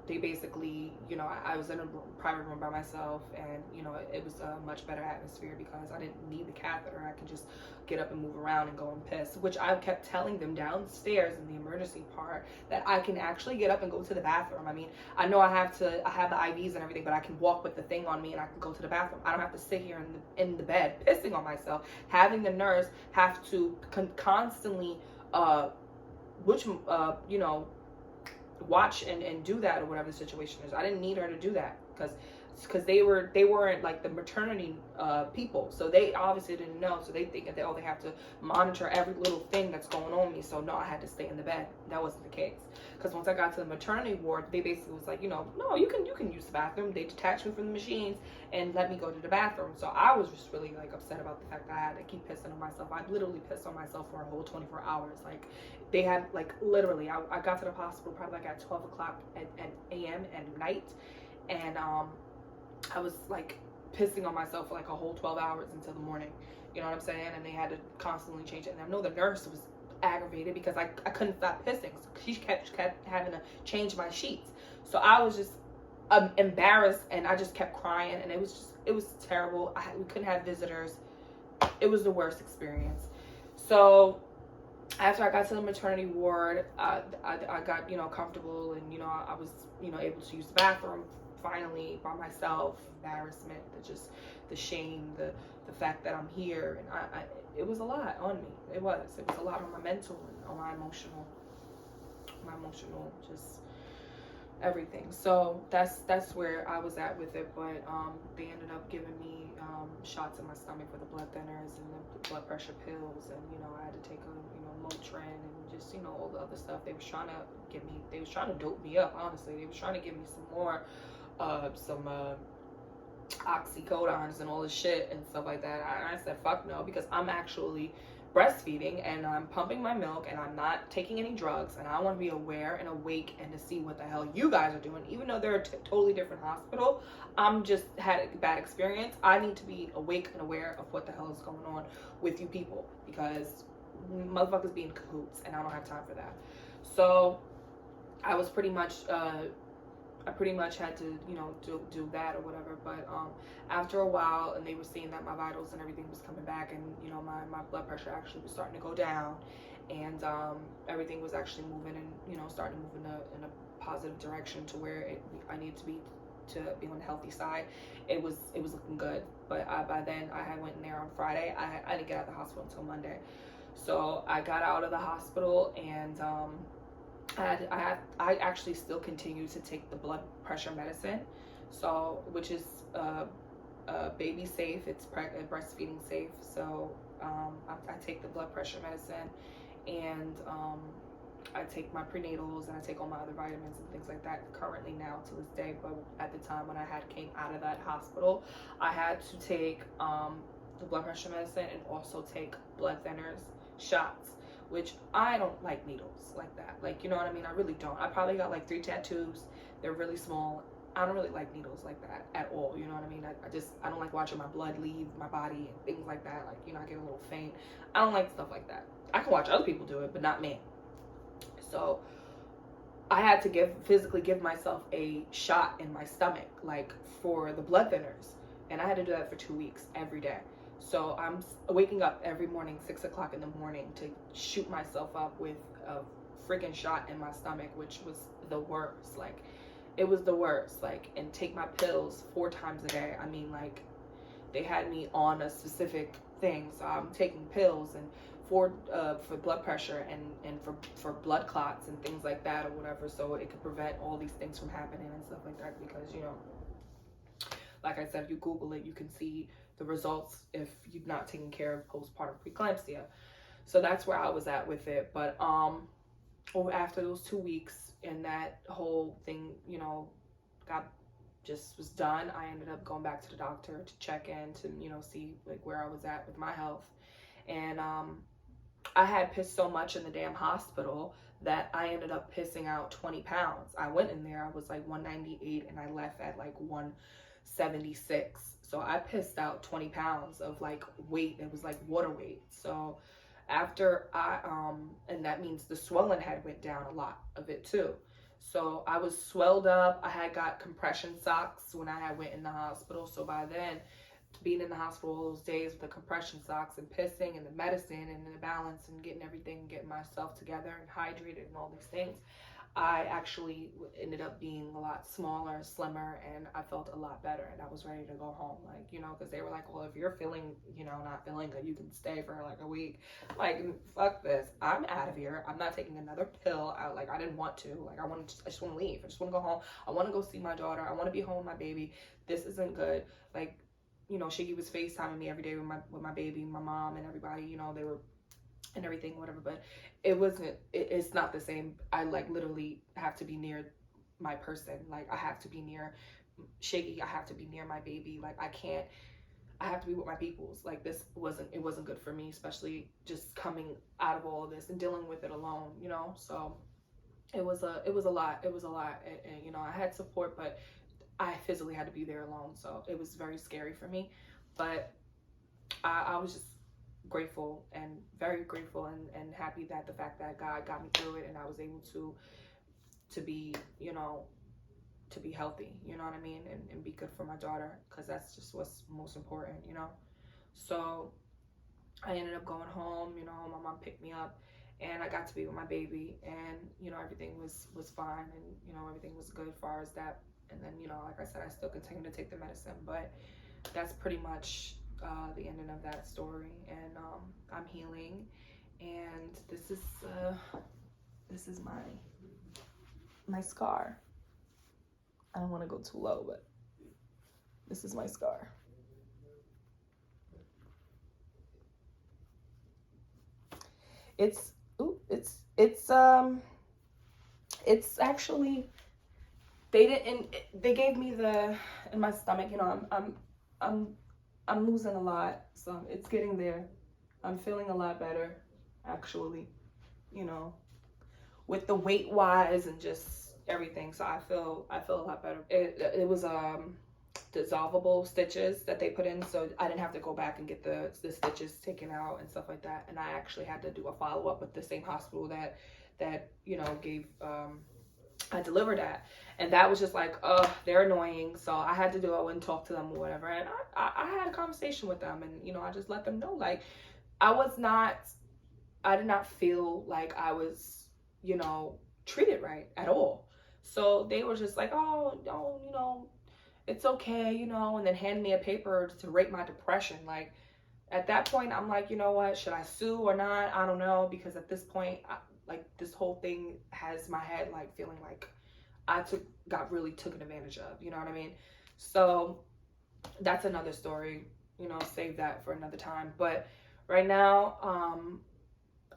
they basically, you know, I was in a private room by myself, and, you know, it was a much better atmosphere because I didn't need the catheter. I could just get up and move around and go and piss, which I kept telling them downstairs in the emergency part that I can actually get up and go to the bathroom. I mean, I know I have the IVs and everything, but I can walk with the thing on me and I can go to the bathroom. I don't have to sit here in the bed pissing on myself, having the nurse have to constantly, you know, watch and do that or whatever the situation is. I didn't need her to do that because they weren't like the maternity people, so they obviously didn't know. So they think that they have to monitor every little thing that's going on with me. So no, I had to stay in the bed. That wasn't the case, because once I got to the maternity ward, they basically was like, you know, no, you can use the bathroom. They detached me from the machines and let me go to the bathroom. So I was just really like upset about the fact that I had to keep pissing on myself. I literally pissed on myself for a whole 24 hours. Like, they had like literally, I got to the hospital probably like at 12 o'clock at a.m. at night, and I was like pissing on myself for like a whole 12 hours until the morning, you know what I'm saying? And they had to constantly change it. And I know the nurse was aggravated because I couldn't stop pissing. So she kept having to change my sheets. So I was just embarrassed, and I just kept crying, and it was terrible. We couldn't have visitors. It was the worst experience. So after I got to the maternity ward, I got, you know, comfortable, and, you know, I was, you know, able to use the bathroom finally by myself. Embarrassment, the shame, the fact that I'm here, and it was a lot on me. It was a lot on my mental and on my emotional, just everything. So that's where I was at with it. But they ended up giving me shots in my stomach for the blood thinners and the blood pressure pills, and, you know, I had to take a, you know, Motrin and just, you know, all the other stuff. They was trying to dope me up, honestly. They was trying to give me some more oxycodons and all this shit and stuff like that. I said fuck no, because I'm actually breastfeeding and I'm pumping my milk and I'm not taking any drugs, and I want to be aware and awake and to see what the hell you guys are doing. Even though they're a totally different hospital, I'm just had a bad experience. I need to be awake and aware of what the hell is going on with you people, because motherfuckers be in cahoots and I don't have time for that. So I was pretty much I pretty much had to, you know, do that or whatever. But after a while, and they were seeing that my vitals and everything was coming back, and, you know, my blood pressure actually was starting to go down, and everything was actually moving, and, you know, starting to move in a positive direction to where I needed to be on the healthy side. It was looking good. But by then I had went in there on Friday. I didn't get out of the hospital until Monday. So I got out of the hospital, and I actually still continue to take the blood pressure medicine, so, which is baby safe. It's breastfeeding safe. So I take the blood pressure medicine, and I take my prenatals, and I take all my other vitamins and things like that currently now to this day. But at the time when I came out of that hospital, I had to take the blood pressure medicine and also take blood thinners shots, which I don't like needles like that. Like, you know what I mean? I really don't. I probably got like 3 tattoos. They're really small. I don't really like needles like that at all. You know what I mean? I don't like watching my blood leave my body and things like that. Like, you know, I get a little faint. I don't like stuff like that. I can watch other people do it, but not me. So I had to physically give myself a shot in my stomach, like, for the blood thinners. And I had to do that for 2 weeks every day. So I'm waking up every morning, 6 o'clock in the morning, to shoot myself up with a freaking shot in my stomach, which was the worst. Like, it was the worst. Like, and take my pills 4 times a day. I mean, like, they had me on a specific thing. So I'm taking pills and for blood pressure and for blood clots and things like that or whatever, so it could prevent all these things from happening and stuff like that. Because, you know, like I said, if you Google it, you can see the results if you've not taken care of postpartum preeclampsia. So that's where I was at with it. But after those 2 weeks and that whole thing, you know, was done, I ended up going back to the doctor to check in to, you know, see like where I was at with my health. And I had pissed so much in the damn hospital that I ended up pissing out 20 pounds. I went in there, I was like 198, and I left at like 176. So I pissed out 20 pounds of like weight. It was like water weight. So after and that means the swelling had went down a lot of it too. So I was swelled up. I had got compression socks when I had went in the hospital. So by then, being in the hospital all those days with the compression socks and pissing and the medicine and the balance and getting myself together and hydrated and all these things, I actually ended up being a lot smaller, slimmer, and I felt a lot better, and I was ready to go home. Like, you know, because they were like, well, if you're feeling, you know, not feeling good, you can stay for like a week. Like, fuck this. I'm out of here. I'm not taking another pill. I didn't want to. Like, I just want to leave. I just want to go home. I want to go see my daughter. I want to be home with my baby. This isn't good. Like, you know, Shiggy was FaceTiming me every day with my baby, my mom, and everybody. You know, they were and everything, whatever, but it's not the same. I like literally have to be near my person. Like, I have to be near Shiggy. I have to be near my baby. Like, I have to be with my peoples. Like, it wasn't good for me, especially just coming out of all of this and dealing with it alone, you know. So it was a lot. And you know, I had support, but I physically had to be there alone. So it was very scary for me, but I was just grateful, and very grateful, and happy that the fact that God got me through it, and I was able to be, you know, to be healthy, you know what I mean, and be good for my daughter, because that's just what's most important, you know. So I ended up going home. You know, my mom picked me up, and I got to be with my baby, and you know, everything was fine, and you know, everything was good as far as that. And then, you know, like I said, I still continue to take the medicine, but that's pretty much the ending of that story. And I'm healing, and this is my scar. I don't want to go too low, but this is my scar. It's it's actually, they gave me in my stomach, you know, I'm losing a lot, so it's getting there. I'm feeling a lot better, actually, you know, with the weight wise and just everything. So I feel a lot better. It was dissolvable stitches that they put in, so I didn't have to go back and get the stitches taken out and stuff like that. And I actually had to do a follow-up with the same hospital that you know, gave I delivered at. And that was just like, they're annoying. So I had to go and talk to them or whatever. And I had a conversation with them, and you know, I just let them know, like, I did not feel like I was, you know, treated right at all. So they were just like, oh, you know, it's okay, you know, and then hand me a paper to rate my depression. Like, at that point, I'm like, you know what, should I sue or not? I don't know, because at this point, like, this whole thing has my head like feeling like I got really taken advantage of, you know what I mean? So that's another story, you know, save that for another time. But right now,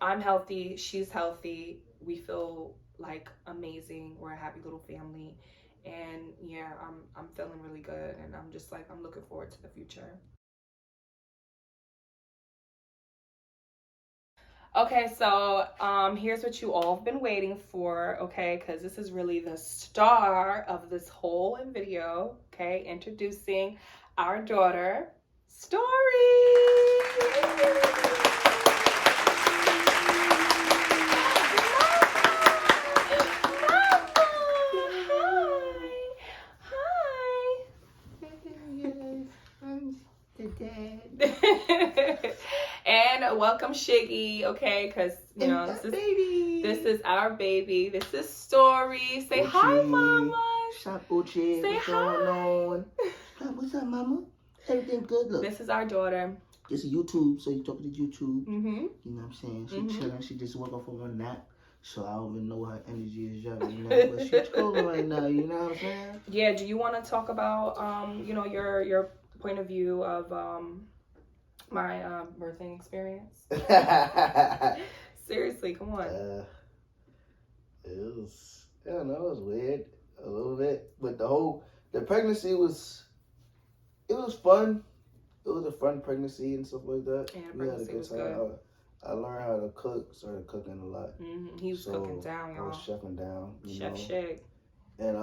I'm healthy, she's healthy, we feel like amazing, we're a happy little family, and yeah, I'm feeling really good, and I'm just like, I'm looking forward to the future. Okay, so here's what you all have been waiting for, okay, because this is really the star of this whole video, okay, introducing our daughter, Story. And welcome Shiggy, okay? Because you know, this is our baby. This is Story. Say hi, Mama. Shop Uchi. Say What's hi. going on? What's up, Mama? Everything good? Look. This is our daughter. This is YouTube, so you talking to YouTube. Mm-hmm. You know what I'm saying? She chilling. She just woke up from a nap. So I don't even know her energy is young right now, but she's chilling right now. You know what I'm saying? Yeah. Do you want to talk about you know, your point of view of my birthing experience? Seriously, come on. It was, I don't know, it was weird a little bit, but the pregnancy it was fun. It was a fun pregnancy and stuff like that. Yeah, the We had a pregnancy good was time. good. I learned how to cook, started cooking a lot. He was cooking down, I y'all. was chefing down, Chef Shig. And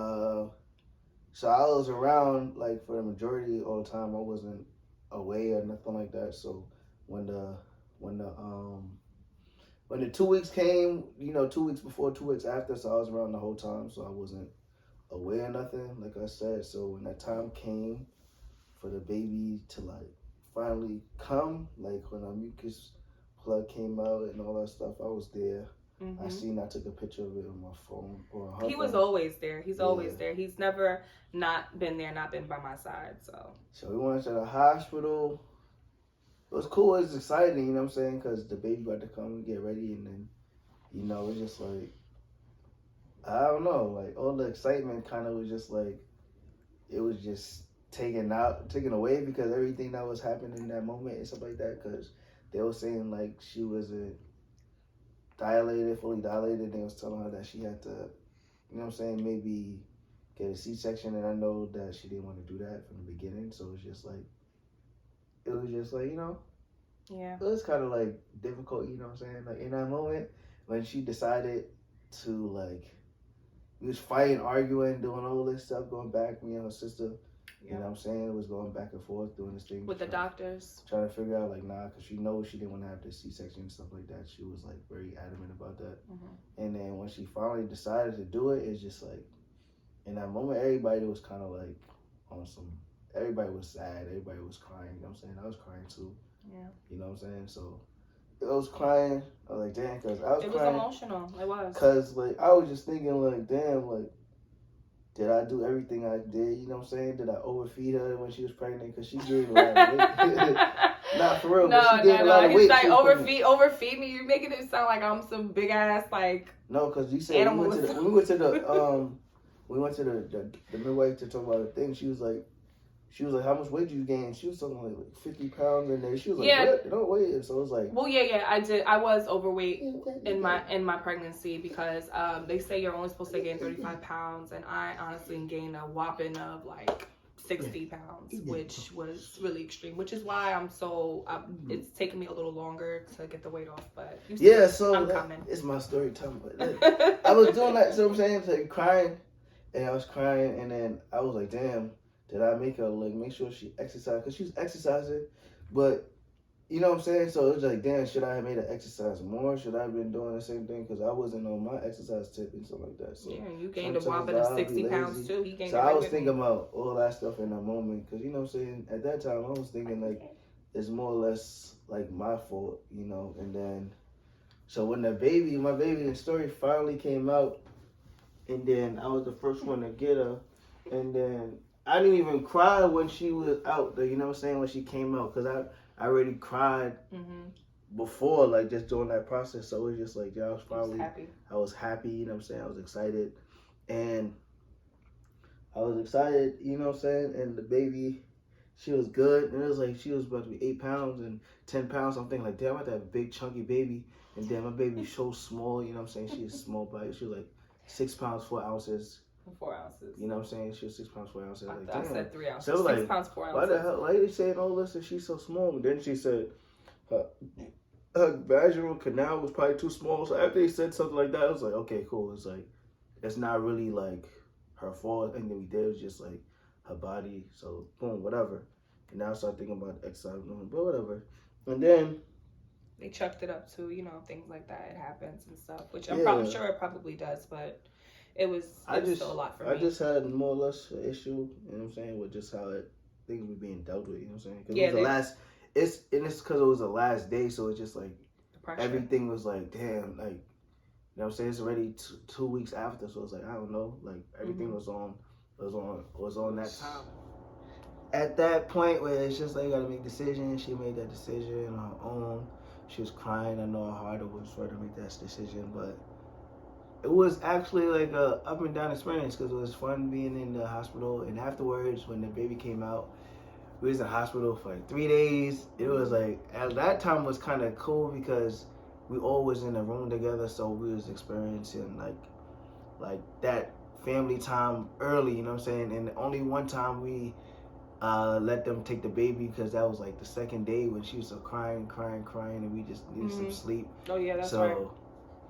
so I was around like for the majority all the time. I wasn't away or nothing like that. So when the 2 weeks came, you know, 2 weeks before, 2 weeks after, so I was around the whole time. So I wasn't away or nothing, like I said. So when that time came for the baby to like finally come, like when a mucus plug came out and all that stuff, I was there. I took a picture of it on my phone. He was always there. He's always there. He's never not been there, not been by my side. So we went to the hospital. It was cool. It was exciting, you know what I'm saying? Because the baby about to come and get ready. And then, you know, it's just like, I don't know. Like, all the excitement kind of was just like, it was just taken away because everything that was happening in that moment and stuff like that. Because they were saying, like, she wasn't fully dilated. They was telling her that she had to, you know what I'm saying, maybe get a C-section. And I know that she didn't want to do that from the beginning. So it was just like, you know, yeah, it was kind of like difficult, you know what I'm saying? Like in that moment when she decided to, like, we was fighting, arguing, doing all this stuff, going back, me and her sister, you know what I'm saying? It was going back and forth, doing this thing. With the doctors. Trying to figure out, like, nah, because she knows she didn't want to have the C-section and stuff like that. She was, like, very adamant about that. And then when she finally decided to do it, it's just like, in that moment, everybody was kind of, like, on some everybody was sad. Everybody was crying. You know what I'm saying? I was crying too. Yeah. You know what I'm saying? So I was crying. I was like, damn, because I was crying. It was emotional. It was. Because, like, I was just thinking, like, damn, like, did I do everything I did? You know what I'm saying? Did I overfeed her when she was pregnant? Because she gained a lot of weight. Nah, for real. No, but she gained a lot of weight. He's like, overfeed me. You're making it sound like I'm some big ass, like, no, because you said when we went to the midwife to talk about the thing, she was like, how much weight did you gain? She was talking like 50 pounds, and then she was like, what? Don't weigh. So it was like, well, yeah, I did. I was overweight in my pregnancy because they say you're only supposed to gain 35 pounds, and I honestly gained a whopping of like 60 pounds, which was really extreme. Which is why it's taken me a little longer to get the weight off. But I'm coming. It's my story time. But I was doing that. So I'm saying, like, crying, and I was crying, and then I was like, damn. Did I make her, like, make sure she exercised? Because she was exercising, but, you know what I'm saying? So it was like, damn, should I have made her exercise more? Should I have been doing the same thing? Because I wasn't on my exercise tip and stuff like that. So yeah, you gained a whopping of 60 pounds, too. He gained so I was thinking about all that stuff in that moment. Because, you know what I'm saying? At that time, I was thinking, like, it's more or less, like, my fault, you know? And then, so when my baby story finally came out, and then I was the first one to get her, and then I didn't even cry when she was out there, you know what I'm saying, when she came out, because I already cried before, like, just during that process. So it was just like, yeah, I was happy, you know what I'm saying, I was excited, and you know what I'm saying, and the baby, she was good, and it was like, she was about to be 8 pounds and 10 pounds, so I'm thinking, like, damn, I got that big, chunky baby, and then my baby's so small, you know what I'm saying, she's small body, she was like 6 pounds, 4 ounces. 4 ounces. You know what I'm saying? She was 6 pounds, 4 ounces. I said 3 ounces. So 6 pounds, 4 ounces. Why the hell? Why are they saying all this and she's so small? And then she said her vaginal canal was probably too small. So after they said something like that, I was like, okay, cool. It's like, it's not really like her fault. And then we did, it was just like her body. So boom, whatever. And now I started thinking about exercise, but whatever. And then they chucked it up too, you know, things like that. It happens and stuff, which I'm sure it probably does, but it was still a lot for me. I just had more or less an issue, you know what I'm saying, with just how things were being dealt with, you know what I'm saying? Because it was it's because it was the last day, so it's just like, everything was like, damn, like, you know what I'm saying? It's already 2 weeks after, so it's like, I don't know, like, everything was on that time. At that point where it's just like, you gotta make decisions, she made that decision on her own. She was crying. I know how hard it was for her to make that decision, but it was actually like a up and down experience because it was fun being in the hospital. And afterwards, when the baby came out, we was in the hospital for like 3 days. It was like, at that time was kind of cool because we all was in a room together, so we was experiencing like that family time early, you know what I'm saying? And only one time we let them take the baby because that was like the second day when she was so crying, and we just needed some sleep. Oh yeah, that's right. So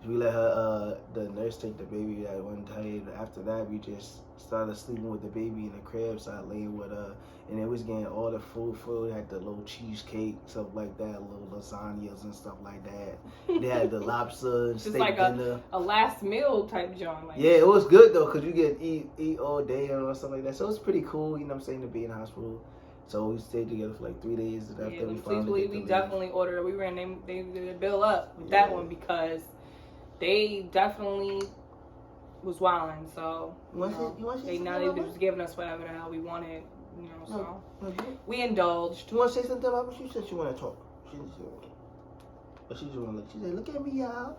we let her, the nurse take the baby that one day. After that, we just started sleeping with the baby in the crib, started laying with her, and it was getting all the food, had the little cheesecake, stuff like that, little lasagnas and stuff like that. They had the lobster and steak like dinner. a last meal type joint. Like. Yeah, it was good though, because you get eat all day and stuff like that. So it was pretty cool, you know what I'm saying, to be in the hospital. So we stayed together for like 3 days. And after we definitely ordered. We ran they did a bill up with that one because they definitely was wilding. So they was giving us whatever the hell we wanted, you know. So we indulged. You want to say something about what she said? She want to talk. She just want to look. She said, "Look at me, y'all.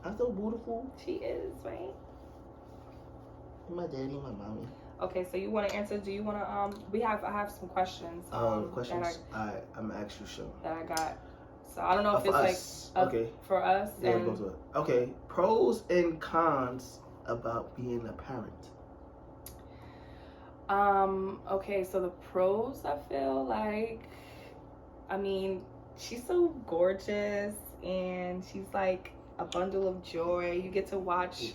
I'm so beautiful." She is, right? My daddy, my mommy. Okay, so you want to answer? Do you want to? I have some questions. Questions. I'm actually sure that I got. So I don't know if it's like okay for us. Yeah, go to it. Okay, pros and cons about being a parent. Okay, so the pros, I feel like, I mean, she's so gorgeous and she's like a bundle of joy. You get to watch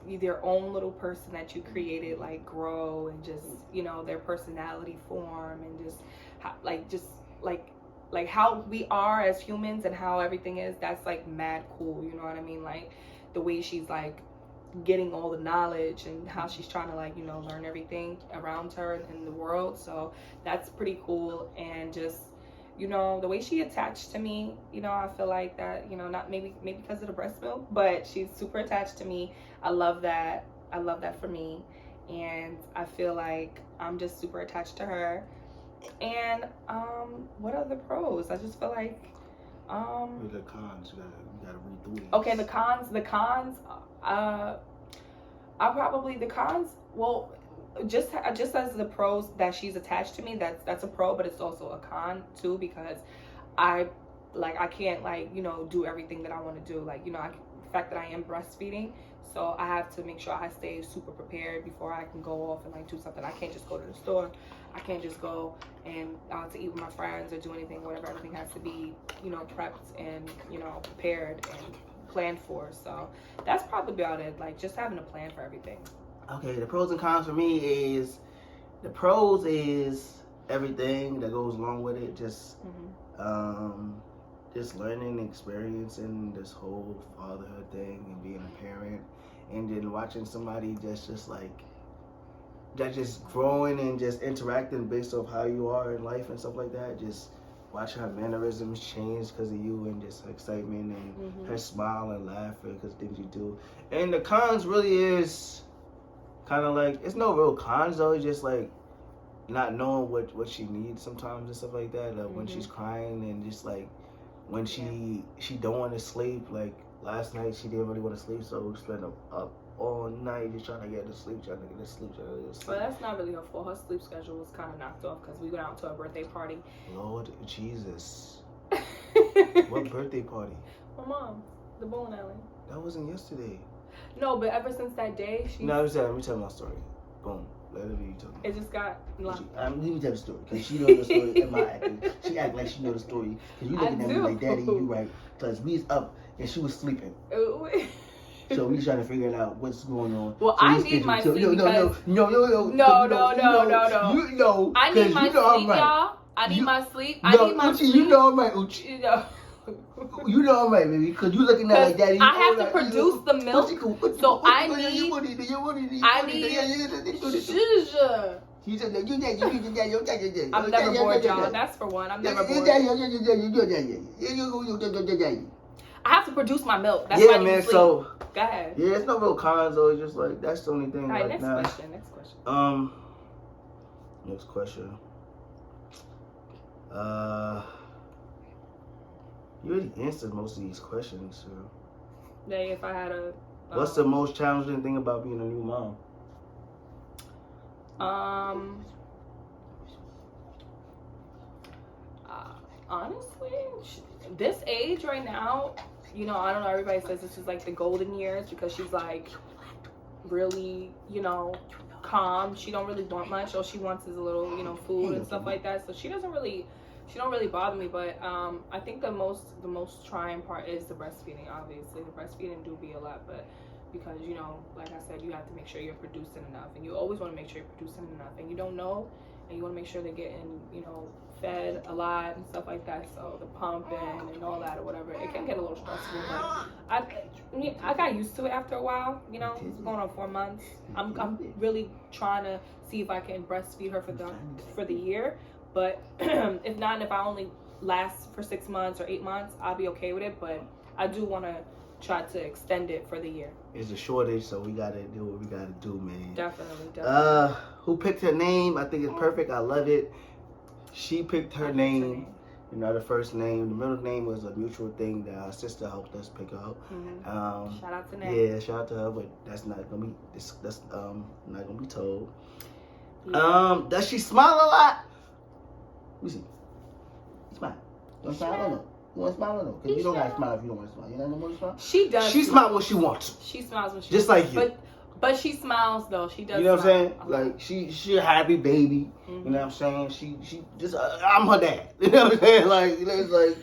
their own little person that you created like grow and just, you know, their personality form and just like how we are as humans and how everything is. That's like mad cool, you know what I mean? Like the way she's like getting all the knowledge and how she's trying to like, you know, learn everything around her in the world. So that's pretty cool. And just, you know, the way she attached to me, you know, I feel like that, you know, not maybe because of the breast milk, but she's super attached to me. I love that for me. And I feel like I'm just super attached to her. And what are the pros? I just feel like the cons, you gotta read through these. okay, the cons the cons, well, just as the pros that she's attached to me, that's a pro, but it's also a con too, because I can't, like, you know, do everything that I want to do. Like, you know, the fact that I am breastfeeding, so I have to make sure I stay super prepared before I can go off and like do something. I can't just go to the store. I can't just go and out to eat with my friends or do anything, whatever. Everything has to be, you know, prepped and, you know, prepared and planned for. So that's probably about it. Like, just having a plan for everything. Okay, the pros and cons for me is, the pros is everything that goes along with it. Just just learning, experiencing this whole fatherhood thing and being a parent, and then watching somebody that's just growing and just interacting based off how you are in life and stuff like that. Just watching her mannerisms change because of you, and just her excitement and her smile and laughter because of things you do. And the cons really is kind of like, it's no real cons though. It's just like not knowing what she needs sometimes and stuff like that. When she's crying, and just like when she don't want to sleep. Like last night she didn't really want to sleep, so we spent up all night just trying to get her to sleep. Well, that's not really her fault. Her sleep schedule was kind of knocked off because we went out to a birthday party. Lord Jesus. What birthday party? My mom, the bowling alley. That wasn't yesterday. No, but ever since that day, she. No, let me tell my story. Boom. Let it be talking. It just got locked. Let me tell the story, because she knows the story. Am I acting? She act like she knows the story. Because you looking at me like, Daddy, you right. Because we was up and she was sleeping. So we trying to figure out what's going on. Well, so I need my sleep because... No. You know. I need my sleep, y'all. I need my sleep. I need my sleep. You know I'm right, Uchi. You know I'm right, baby. Because you looking at like Daddy. I have to produce the milk. So I need... I'm never bored, y'all. That's for one. I'm never bored. I have to produce my milk. That's why I need to sleep. So go ahead. Yeah, it's no real cons though. It's just like that's the only thing. All right, like, next question. Next question. You already answered most of these questions. So. Yeah, if I had a. What's the most challenging thing about being a new mom? Honestly, this age right now, you know, I don't know, everybody says this is like the golden years because she's like really, you know, calm. She don't really want much. All she wants is a little, you know, food and stuff like that. So she don't really bother me. But I think the most trying part is the breastfeeding. Obviously, the breastfeeding do be a lot, but because, you know, like I said, you have to make sure you're producing enough, and you always want to make sure you're producing enough, and you don't know, and you want to make sure they're getting, you know, fed a lot and stuff like that. So the pumping and all that or whatever, it can get a little stressful, but I got used to it after a while. You know, it's going on 4 months. I'm really trying to see if I can breastfeed her for the year, but if not, if I only last for 6 months or 8 months, I'll be okay with it. But I do want to try to extend it for the year. It's a shortage, so we gotta do what we gotta do, man. Definitely. Who picked her name? I think it's perfect. I love it. She picked her name. You know, the first name. The middle name was a mutual thing that our sister helped us pick out. Shout out to Nate. Yeah, shout out to her, but that's not gonna be not gonna be told. Yeah. Does she smile a lot? Let me see. Smile. You want to smile or no? You want to smile or no? Because you don't gotta smile if you don't want to smile. You don't want to smile? She does. She smiles when she wants to. She smiles when she just wants like you. But she smiles though. She does. You know what I'm saying? Smile. Like she a happy baby. You know what I'm saying? She just I'm her dad. You know what I'm saying? Like, you know, it's like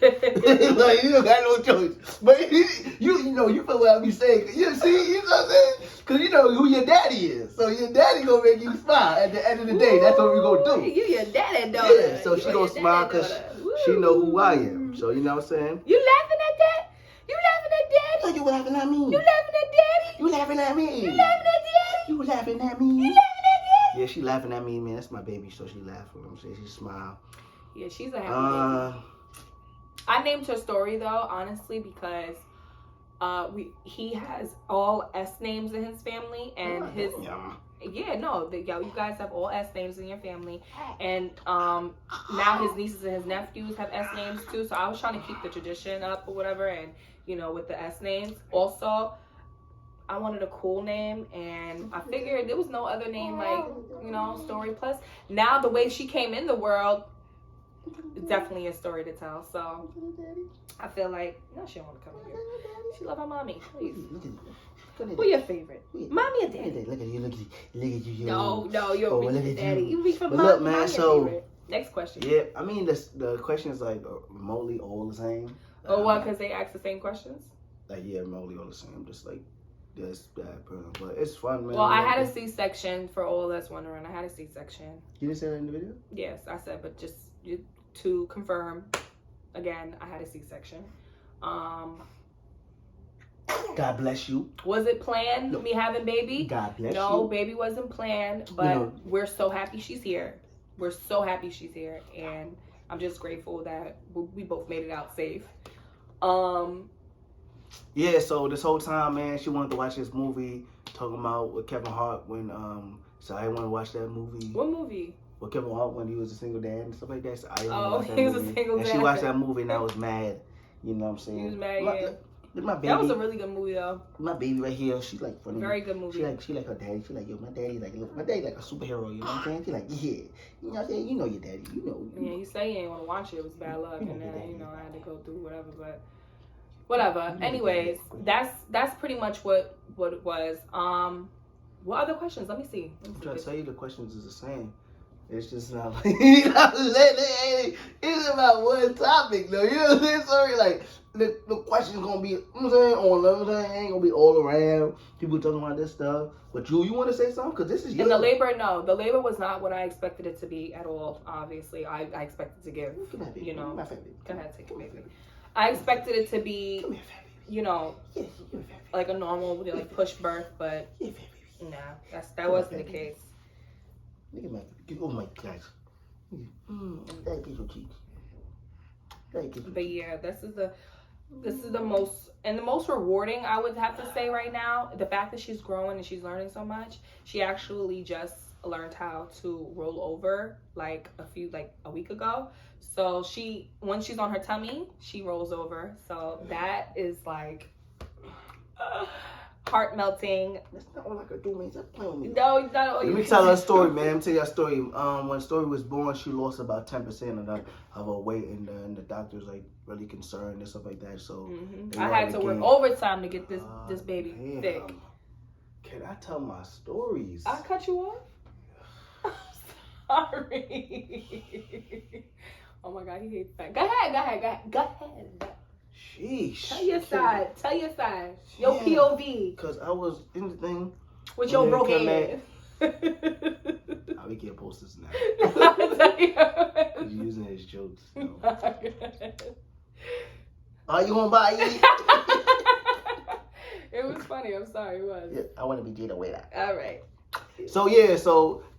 like you don't got no choice. But you know you feel what I be saying. You see, you know what I'm saying? Because you know who your daddy is. So your daddy gonna make you smile at the end of the day. That's what we gonna do. You your daddy daughter. Yeah. So she gonna smile because she know who I am. So you know what I'm saying? You laughing at that? You laughing at daddy? You laughing at me? You laughing at daddy? You laughing at me? You laughing at Daddy? You laughing at me? You laughing at Daddy? Yeah, she laughing at me, man. That's my baby, so she laughing. I'm saying she smile. Yeah, she's a happy baby. I named her Story though, honestly, because he has all S names in his family, and you guys have all S names in your family, and now his nieces and his nephews have S names too. So I was trying to keep the tradition up or whatever, and with the S names. Also, I wanted a cool name, and I figured there was no other name like Story. Plus, now the way she came in the world, it's definitely a story to tell. So I feel like she don't want to come here. She love her mommy. Please. Who your favorite? Mommy or daddy? Look at you. No, you're a daddy. You be for But mom. look, man. Mommy So favorite. Next question. yeah, I mean the question is like remotely all the same. Oh, what? Because they ask the same questions. Like remotely all the same. Just like this that person, but it's fun, man. Well, I had a C-section for all that's wondering. I had a C-section. You didn't say that in the video? Yes, I said, but just to confirm, again, I had a C-section. God bless you. Was it planned, me having baby? God bless you. No, baby wasn't planned, but we're so happy she's here. We're so happy she's here, and I'm just grateful that we both made it out safe. Yeah, so this whole time, man, she wanted to watch this movie talking about with Kevin Hart when so I want to watch that movie. What movie? With Kevin Hart when he was a single dad and stuff like that. So I he was a single dad. And she watched that movie and I was mad. You know what I'm saying? He was mad, my baby, that was a really good movie though. My baby right here, she's like funny. Very good movie. She like her daddy. She like, yo, my daddy like a superhero. You know what I'm saying? She like, yeah. You know what I'm saying? You know your daddy. You know. Yeah, you say you ain't want to watch it. It was bad luck, and then I had to go through whatever. But whatever. Anyways, that's pretty much what it was. What other questions? Let me see. I'm trying to tell you the questions is the same. It's just not like it's about one topic though. You know what I'm saying? Sorry, like the question's gonna be, you know what I'm saying, on level, ain't gonna be all around. People talking about this stuff. But you want to say something? Because this is your... And the labor, no. The labor was not what I expected it to be at all, obviously. I expected to give, Go ahead, take it, baby. I expected it to be, like a normal, like push birth, but nah, that wasn't the case. Look at my, oh my gosh. That is your cheeks. But yeah, this is the most rewarding, I would have to say right now. The fact that she's growing and she's learning so much. She actually just learned how to roll over like a week ago. So when she's on her tummy, she rolls over. So that is like heart melting. That's not all I could do, man. Stop playing with me. No, it's not all you Let me tell her a story, man. Let me tell you a story. When Story was born, she lost about 10% of her weight, and the doctors like really concerned and stuff like that. So I had to work overtime to get this baby thick. Can I tell my stories? I cut you off? I'm sorry. Oh my God, he hates that. Go ahead. Sheesh. Tell your side. Your POV. Because I was in the thing. With your broken head. We can't post this now. You're using his jokes. Are you gonna buy it? It was funny. I'm sorry. It was. Yeah, I want to be Jada Waiter. All right. So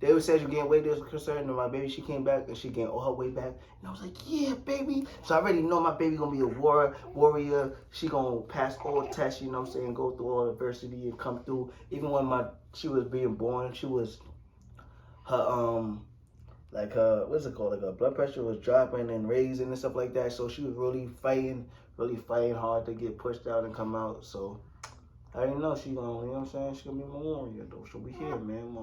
they said you gained weight. There's concern, and my baby, she came back and she gained all her weight back, and I was like, yeah, baby. So I already know my baby gonna be a warrior. She gonna pass all tests, you know what I'm saying, go through all adversity and come through. Even when she was being born, she was her what's it called? Like her blood pressure was dropping and raising and stuff like that. So she was really fighting hard to get pushed out and come out. So I didn't know she gonna, you know what I'm saying? She gonna be my warrior though. So we here, man. My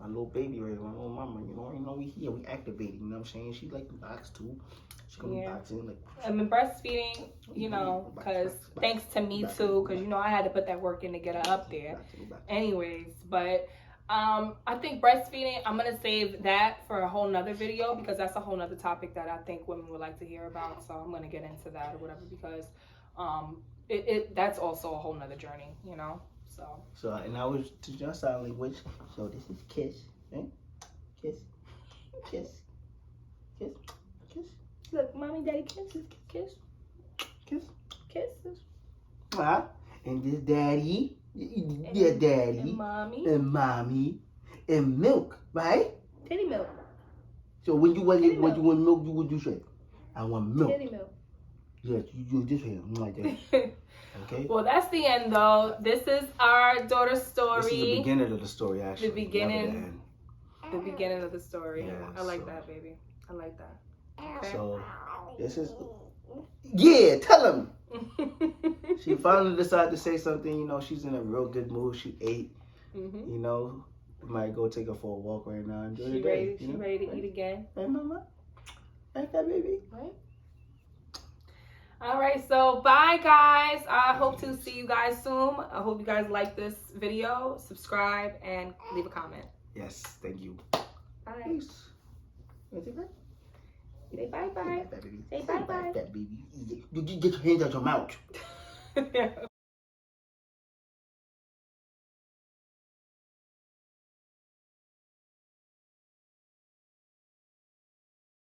little baby right, my little mama. You know we here, we activating. You know what I'm saying? She like to box too. She gonna be boxing like. I mean, breastfeeding, because thanks to me too, because I had to put that work in to get her up there. Anyways, but I think breastfeeding, I'm gonna save that for a whole nother video because that's a whole nother topic that I think women would like to hear about. So I'm gonna get into that or whatever because that's also a whole nother journey, So and I was to your sign language. So this is kiss, right? Kiss. Look, mommy, daddy, kiss. And this daddy. Yeah, daddy. And mommy. And mommy. And milk, right? Titty milk. So when you want Titty milk, what would you say? I want milk. Titty milk. Yes, you this way, like that. Okay. Well, that's the end, though. This is our daughter's story. This is the beginning of the story, actually. The beginning. never the end. The beginning of the story. Yeah, I like so- that, baby. I like that. Okay. So this is. Yeah, tell him. She finally decided to say something. You know, she's in a real good mood. She ate. Mhm. You know, we might go take her for a walk right now. Enjoy She the day. ready. you She know? ready to eat again. Hey, mama. Ain't that baby? Right. All right. So bye, guys. I hope to see you guys soon. I hope you guys like this video. Subscribe and leave a comment. Yes, thank you. Bye. Peace. You think that? Say bye bye. That baby. Say bye-bye. That baby. You get your hands out your mouth. Yeah.